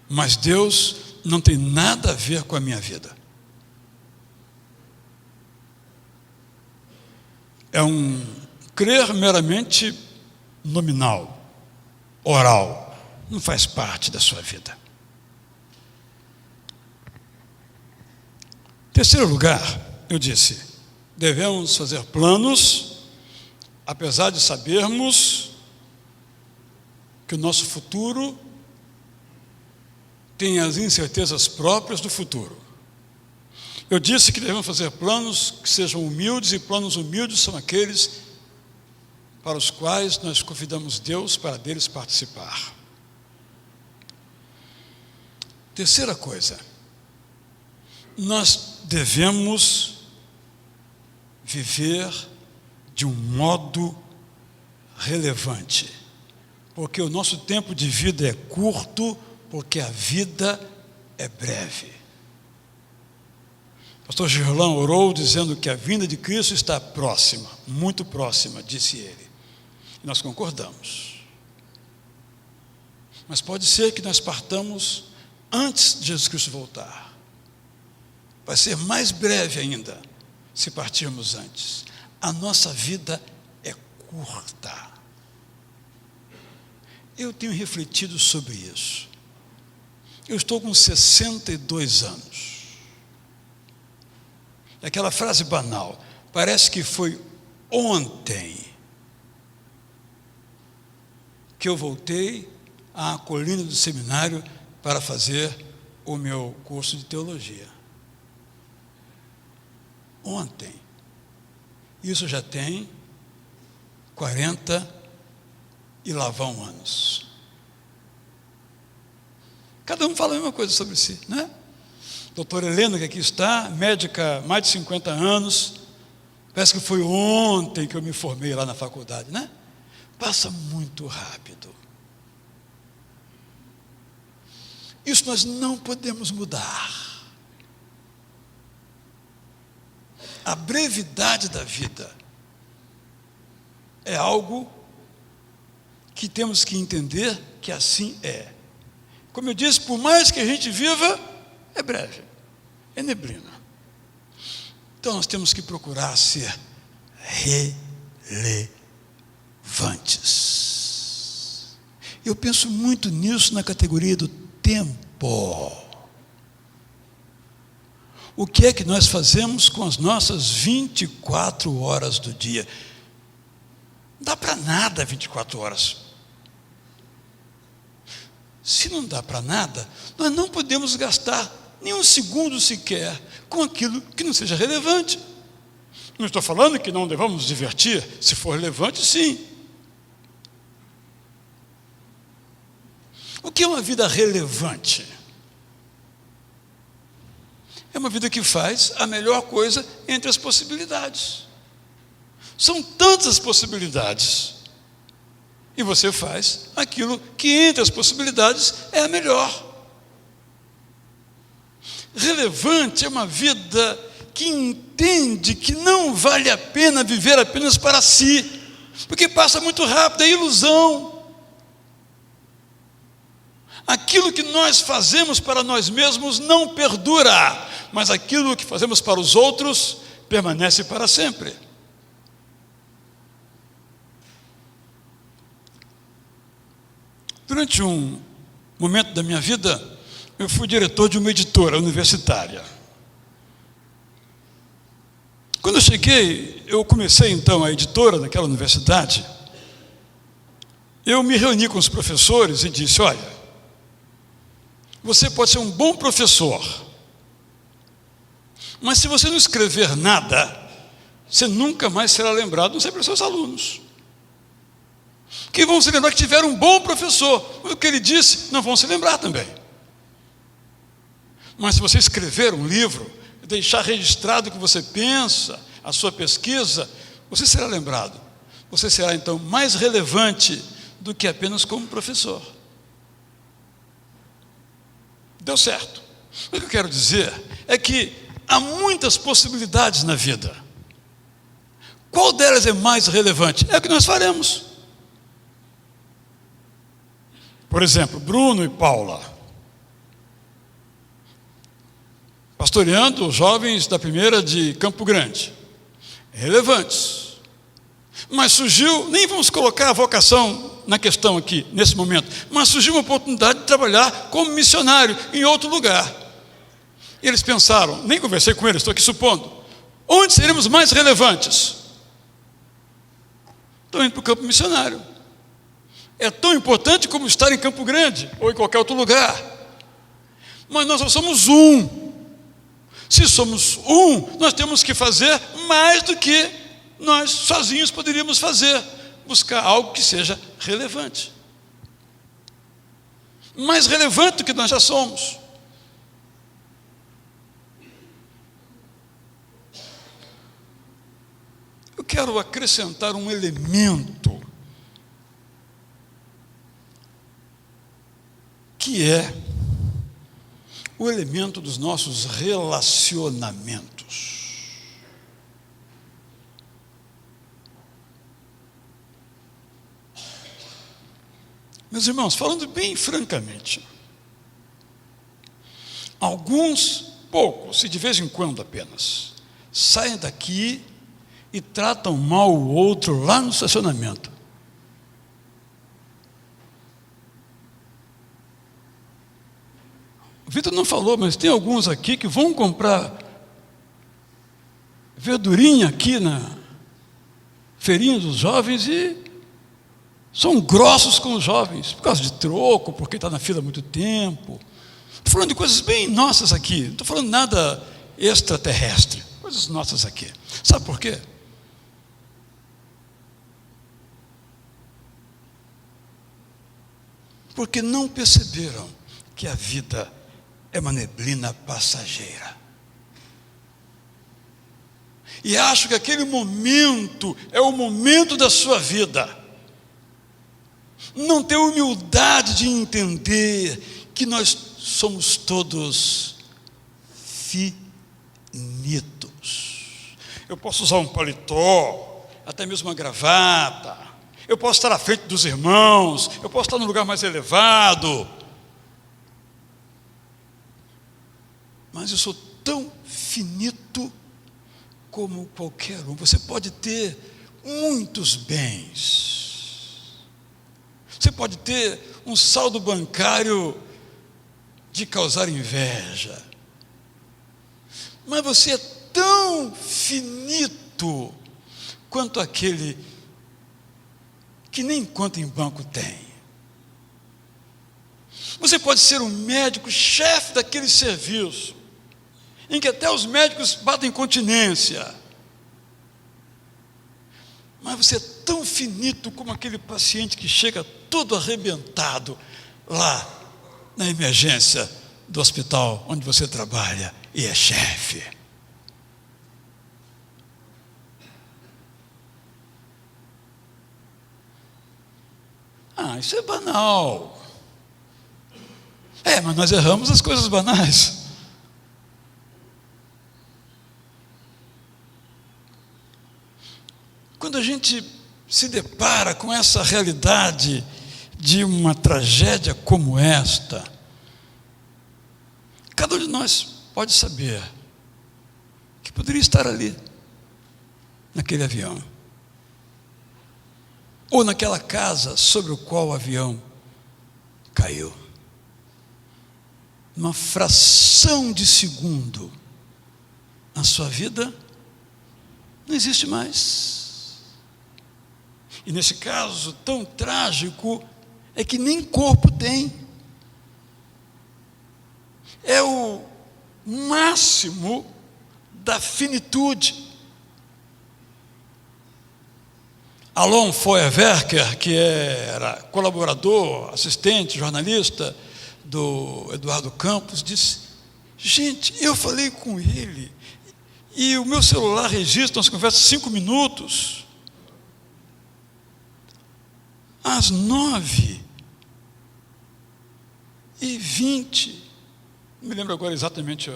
mas Deus não tem nada a ver com a minha vida. É um crer meramente nominal, oral, não faz parte da sua vida. Em terceiro lugar, eu disse, devemos fazer planos, apesar de sabermos que o nosso futuro tem as incertezas próprias do futuro. Eu disse que devemos fazer planos que sejam humildes, e planos humildes são aqueles para os quais nós convidamos Deus para deles participar. Terceira coisa, nós devemos viver de um modo relevante, porque o nosso tempo de vida é curto, porque a vida é breve. O pastor Gerlão orou dizendo que a vinda de Cristo está próxima, muito próxima, disse ele. E nós concordamos. Mas pode ser que nós partamos antes de Jesus Cristo voltar. Vai ser mais breve ainda, se partirmos antes. A nossa vida é curta. Eu tenho refletido sobre isso. Eu estou com 62 anos. É aquela frase banal, parece que foi ontem que eu voltei à colina do seminário para fazer o meu curso de teologia. Ontem. Isso já tem 40 e lá vão anos. Cada um fala a mesma coisa sobre si, né? Doutora Helena, que aqui está, médica há mais de 50 anos, parece que foi ontem que eu me formei lá na faculdade, né? Passa muito rápido. Isso nós não podemos mudar. A brevidade da vida é algo que temos que entender que assim é. Como eu disse, por mais que a gente viva, é breve, é neblina. Então nós temos que procurar ser relevantes. Eu penso muito nisso na categoria do tempo. O que é que nós fazemos com as nossas 24 horas do dia? Não dá para nada 24 horas. Se não dá para nada, nós não podemos gastar nem um segundo sequer com aquilo que não seja relevante. Não estou falando que não devamos nos divertir, se for relevante, sim. O que é uma vida relevante? É uma vida que faz a melhor coisa entre as possibilidades. São tantas possibilidades. E você faz aquilo que entre as possibilidades é a melhor. Relevante é uma vida que entende que não vale a pena viver apenas para si, porque passa muito rápido, é ilusão. Aquilo que nós fazemos para nós mesmos não perdura, mas aquilo que fazemos para os outros permanece para sempre. Durante um momento da minha vida, eu fui diretor de uma editora universitária. Quando eu cheguei, eu comecei então a editora daquela universidade, eu me reuni com os professores e disse: olha, você pode ser um bom professor, mas se você não escrever nada, você nunca mais será lembrado, não sei pelos seus alunos. Que vão se lembrar que tiveram um bom professor, mas o que ele disse, não vão se lembrar também. Mas se você escrever um livro, deixar registrado o que você pensa, a sua pesquisa, você será lembrado. Você será então mais relevante do que apenas como professor. Deu certo. O que eu quero dizer é que há muitas possibilidades na vida. Qual delas é mais relevante? É o que nós faremos. Por exemplo, Bruno e Paula, pastoreando os jovens da primeira de Campo Grande, relevantes. Mas surgiu, nem vamos colocar a vocação na questão aqui, nesse momento, mas surgiu uma oportunidade de trabalhar como missionário em outro lugar. E eles pensaram, nem conversei com eles, estou aqui supondo, onde seremos mais relevantes? Estão indo para o campo missionário. É tão importante como estar em Campo Grande ou em qualquer outro lugar. Mas nós só somos um. Se somos um, nós temos que fazer mais do que nós sozinhos poderíamos fazer. Buscar algo que seja relevante. Mais relevante do que nós já somos. Eu quero acrescentar um elemento que é o elemento dos nossos relacionamentos. Meus irmãos, falando bem francamente, alguns, poucos, e de vez em quando apenas, saem daqui e tratam mal o outro lá no estacionamento. falou, mas tem alguns aqui que vão comprar verdurinha aqui na feirinha dos jovens e são grossos com os jovens, por causa de troco, porque está na fila há muito tempo. Estou falando de coisas bem nossas aqui, não estou falando nada extraterrestre, coisas nossas aqui. Sabe por quê? Porque não perceberam que a vida é uma neblina passageira. E acham que aquele momento é o momento da sua vida. Não tem humildade de entender que nós somos todos finitos. Eu posso usar um paletó, até mesmo uma gravata. Eu posso estar à frente dos irmãos. Eu posso estar num lugar mais elevado. Mas eu sou tão finito como qualquer um. Você pode ter muitos bens. Você pode ter um saldo bancário de causar inveja. Mas você é tão finito quanto aquele que nem conta em banco tem. Você pode ser um médico, chefe daquele serviço, em que até os médicos batem continência. Mas você é tão finito como aquele paciente que chega todo arrebentado lá na emergência do hospital onde você trabalha e é chefe. Isso é banal. Mas nós erramos as coisas banais. Quando a gente se depara com essa realidade de uma tragédia como esta, cada um de nós pode saber que poderia estar ali, naquele avião, ou naquela casa sobre o qual o avião caiu. Uma fração de segundo, a sua vida não existe mais. E nesse caso tão trágico, é que nem corpo tem. É o máximo da finitude. Alon Feuerwerker, que era colaborador, assistente, jornalista do Eduardo Campos, disse: gente, eu falei com ele e o meu celular registra umas conversas 5 minutos. Às 9h20, não me lembro agora exatamente,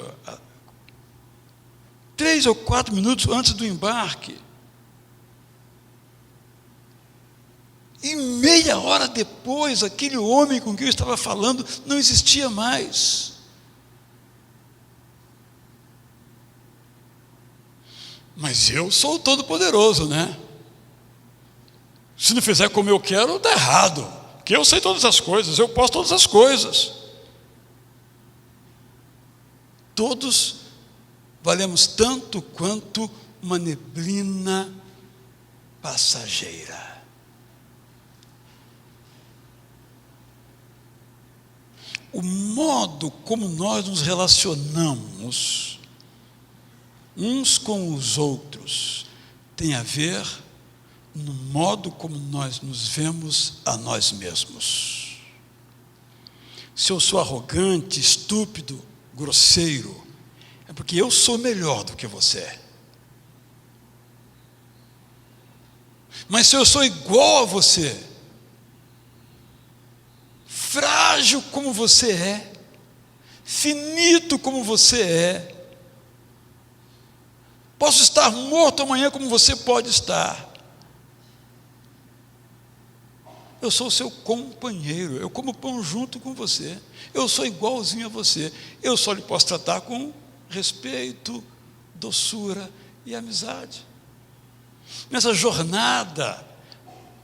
3 ou 4 minutos antes do embarque, e meia hora depois, aquele homem com quem eu estava falando não existia mais. Mas eu sou o Todo-Poderoso, né? Se não fizer como eu quero, está errado. Porque eu sei todas as coisas, eu posso todas as coisas. Todos valemos tanto quanto uma neblina passageira. O modo como nós nos relacionamos uns com os outros tem a ver no modo como nós nos vemos a nós mesmos. Se eu sou arrogante, estúpido, grosseiro, é porque eu sou melhor do que você. Mas se eu sou igual a você, frágil como você é, finito como você é, posso estar morto amanhã como você pode estar. Eu sou o seu companheiro, eu como pão junto com você, eu sou igualzinho a você, eu só lhe posso tratar com respeito, doçura e amizade. Nessa jornada,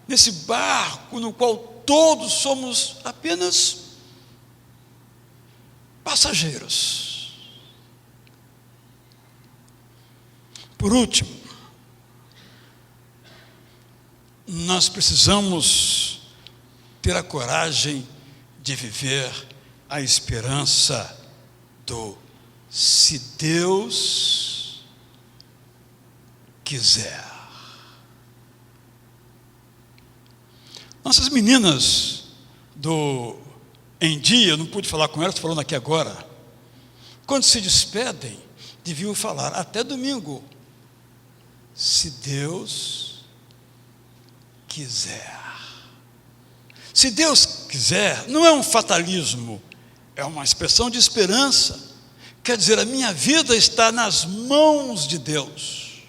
nesse barco no qual todos somos apenas passageiros. Por último, nós precisamos ter a coragem de viver a esperança do se Deus quiser. Nossas meninas do Em Dia, eu não pude falar com elas, estou falando aqui agora. Quando se despedem, deviam falar até domingo, se Deus quiser. Se Deus quiser, não é um fatalismo, é uma expressão de esperança. Quer dizer, a minha vida está nas mãos de Deus.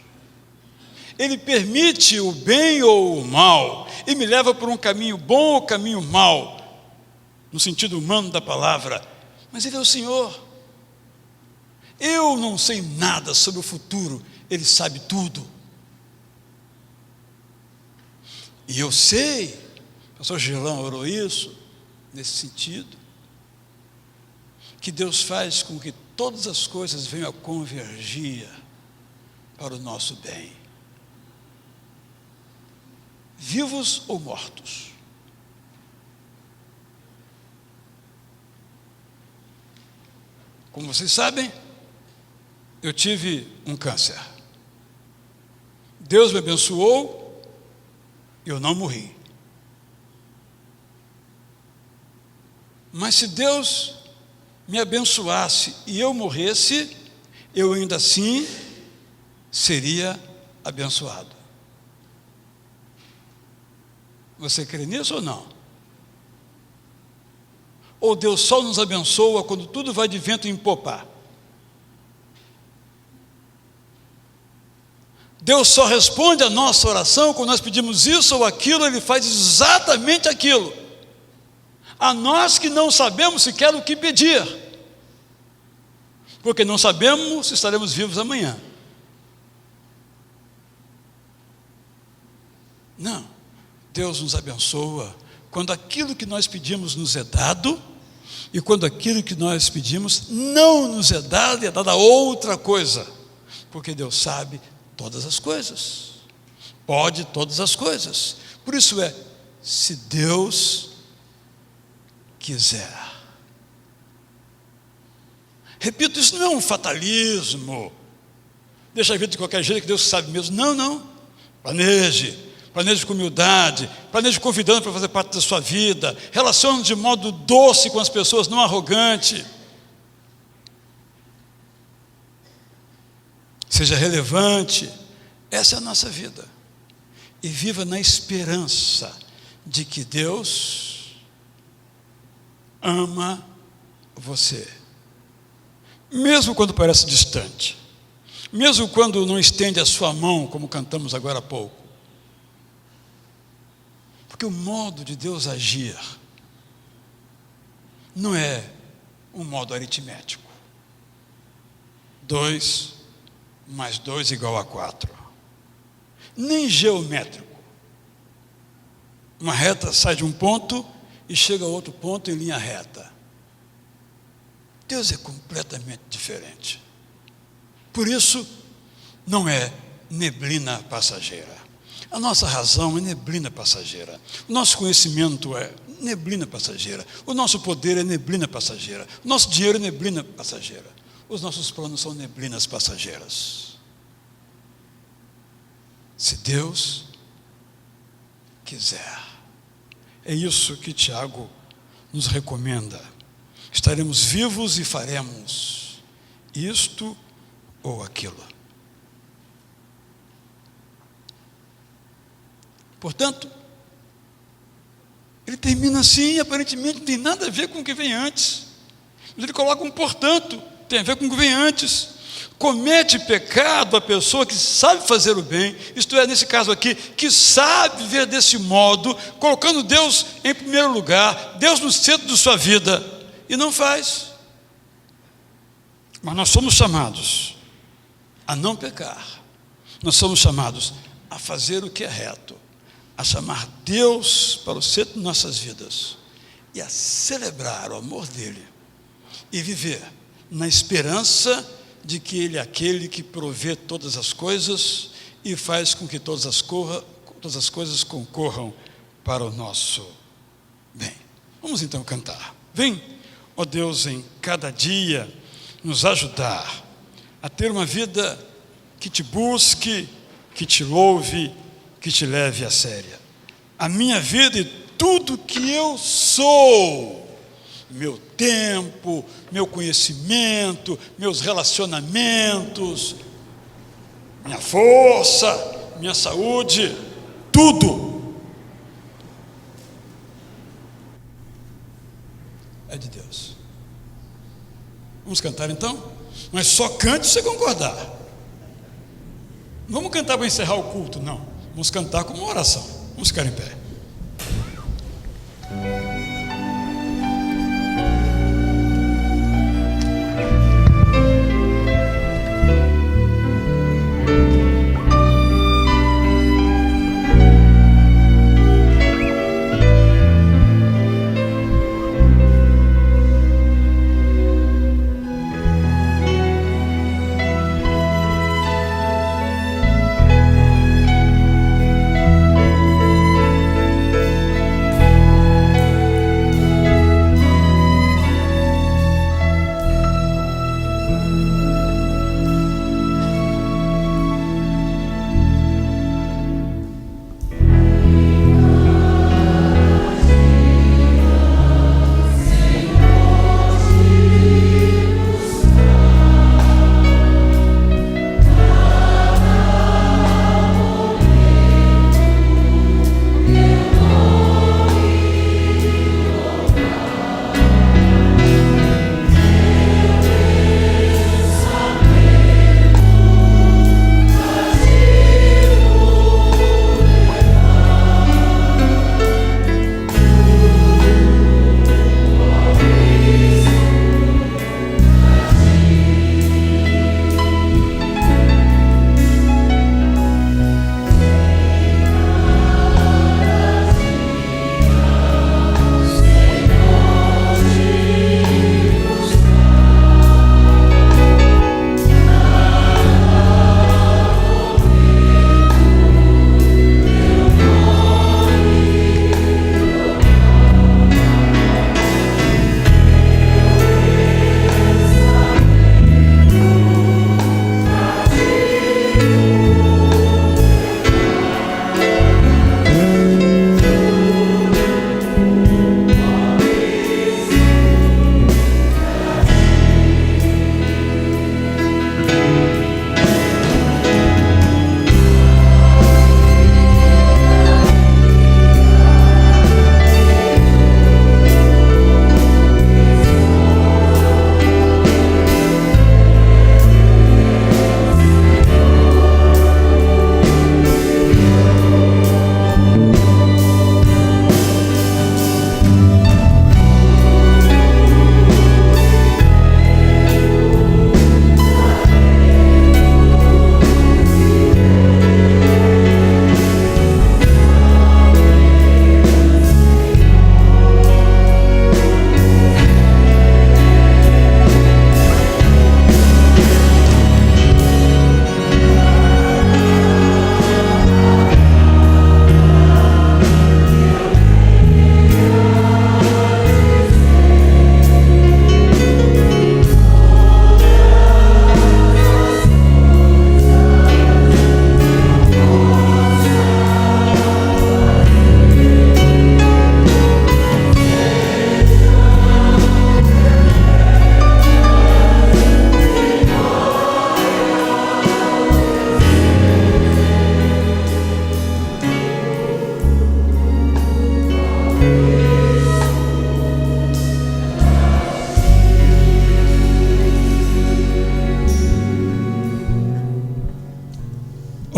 Ele permite o bem ou o mal, e me leva por um caminho bom ou caminho mau, no sentido humano da palavra, mas Ele é o Senhor. Eu não sei nada sobre o futuro, Ele sabe tudo. E eu sei, o pastor Gerlão orou isso, nesse sentido, que Deus faz com que todas as coisas venham a convergir para o nosso bem. Vivos ou mortos. Como vocês sabem, eu tive um câncer. Deus me abençoou, eu não morri. Mas se Deus me abençoasse e eu morresse, eu ainda assim seria abençoado. Você crê nisso ou não? Ou Deus só nos abençoa quando tudo vai de vento em popa? Deus só responde a nossa oração quando nós pedimos isso ou aquilo, Ele faz exatamente aquilo. A nós que não sabemos sequer o que pedir, porque não sabemos se estaremos vivos amanhã. Não, Deus nos abençoa quando aquilo que nós pedimos nos é dado, e quando aquilo que nós pedimos não nos é dado, é dada outra coisa, porque Deus sabe todas as coisas, pode todas as coisas. Por isso se Deus quiser. Repito, isso não é um fatalismo, deixa a vida de qualquer jeito que Deus sabe mesmo. Não, planeje com humildade, planeje convidando para fazer parte da sua vida, relacione de modo doce com as pessoas, não arrogante. Seja relevante. Essa é a nossa vida. E viva na esperança de que Deus ama você. Mesmo quando parece distante. Mesmo quando não estende a sua mão, como cantamos agora há pouco. Porque o modo de Deus agir não é um modo aritmético. 2 mais 2 igual a 4. Nem geométrico. Uma reta sai de um ponto e chega a outro ponto em linha reta. Deus é completamente diferente. Por isso, não é neblina passageira. A nossa razão é neblina passageira. O nosso conhecimento é neblina passageira. O nosso poder é neblina passageira. O nosso dinheiro é neblina passageira. Os nossos planos são neblinas passageiras. Se Deus quiser. É isso que Tiago nos recomenda. Estaremos vivos e faremos isto ou aquilo. Portanto, ele termina assim, aparentemente não tem nada a ver com o que vem antes. Mas ele coloca um portanto, tem a ver com o que vem antes. Comete pecado a pessoa que sabe fazer o bem, isto é, nesse caso aqui, que sabe viver desse modo, colocando Deus em primeiro lugar, Deus no centro de sua vida, e não faz. Mas nós somos chamados a não pecar, nós somos chamados a fazer o que é reto, a chamar Deus para o centro de nossas vidas e a celebrar o amor dele e viver na esperança de que Ele é aquele que provê todas as coisas e faz com que todas as coisas concorram para o nosso bem. Vamos então cantar. Vem, ó Deus, em cada dia nos ajudar a ter uma vida que te busque, que te louve, que te leve a sério. A minha vida e tudo que eu sou, meu tempo, meu conhecimento, meus relacionamentos, minha força, minha saúde, tudo é de Deus. Vamos cantar então? Mas só cante se você concordar. Não vamos cantar para encerrar o culto, não. Vamos cantar como uma oração. Vamos ficar em pé.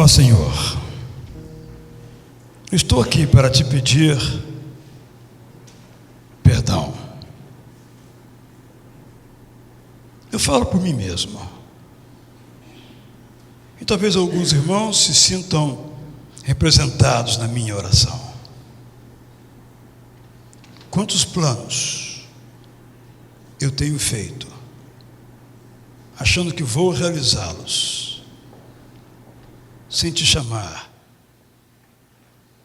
Ó Senhor, estou aqui para te pedir perdão. Eu falo por mim mesmo. E talvez alguns irmãos se sintam representados na minha oração. Quantos planos, eu tenho feito, achando que vou realizá-los, sem te chamar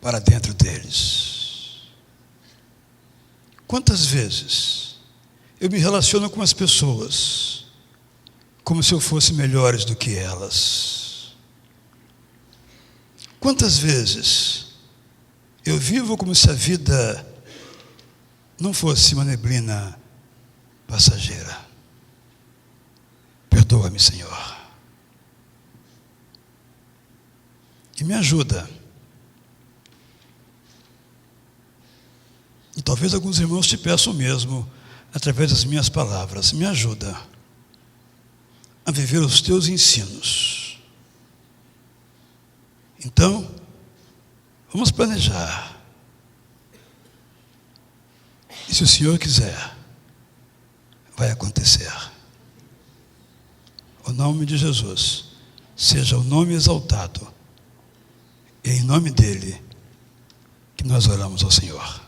para dentro deles. Quantas vezes eu me relaciono com as pessoas como se eu fosse melhores do que elas? Quantas vezes eu vivo como se a vida não fosse uma neblina passageira? Perdoa-me, Senhor, e me ajuda. E talvez alguns irmãos te peçam mesmo, através das minhas palavras, me ajuda a viver os teus ensinos. Então, vamos planejar. E se o Senhor quiser, vai acontecer. O nome de Jesus seja o nome exaltado. E é em nome dele que nós oramos ao Senhor.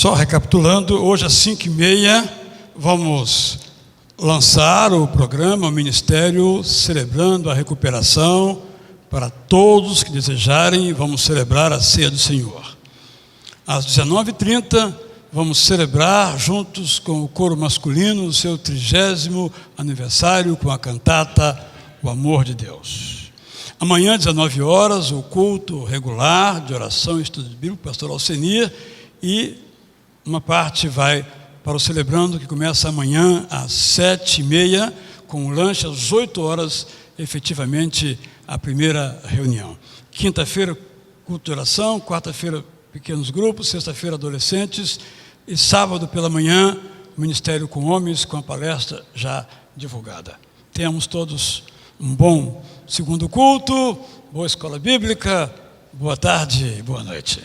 Só recapitulando, hoje às 5h30 vamos lançar o programa, o Ministério Celebrando a Recuperação. Para todos que desejarem, vamos celebrar a Ceia do Senhor. Às 19h30 vamos celebrar juntos com o coro masculino o seu 30º aniversário com a cantata O Amor de Deus. Amanhã, 19 horas, o culto regular de oração e estudo bíblico, pastor Alcenia, e uma parte vai para o Celebrando, que começa amanhã às 7h30, com o lanche às 8 horas, efetivamente a primeira reunião. Quinta-feira, culto de oração, quarta-feira, pequenos grupos, sexta-feira, adolescentes, e sábado pela manhã, Ministério com Homens, com a palestra já divulgada. Tenhamos todos um bom segundo culto, boa escola bíblica, boa tarde e boa noite.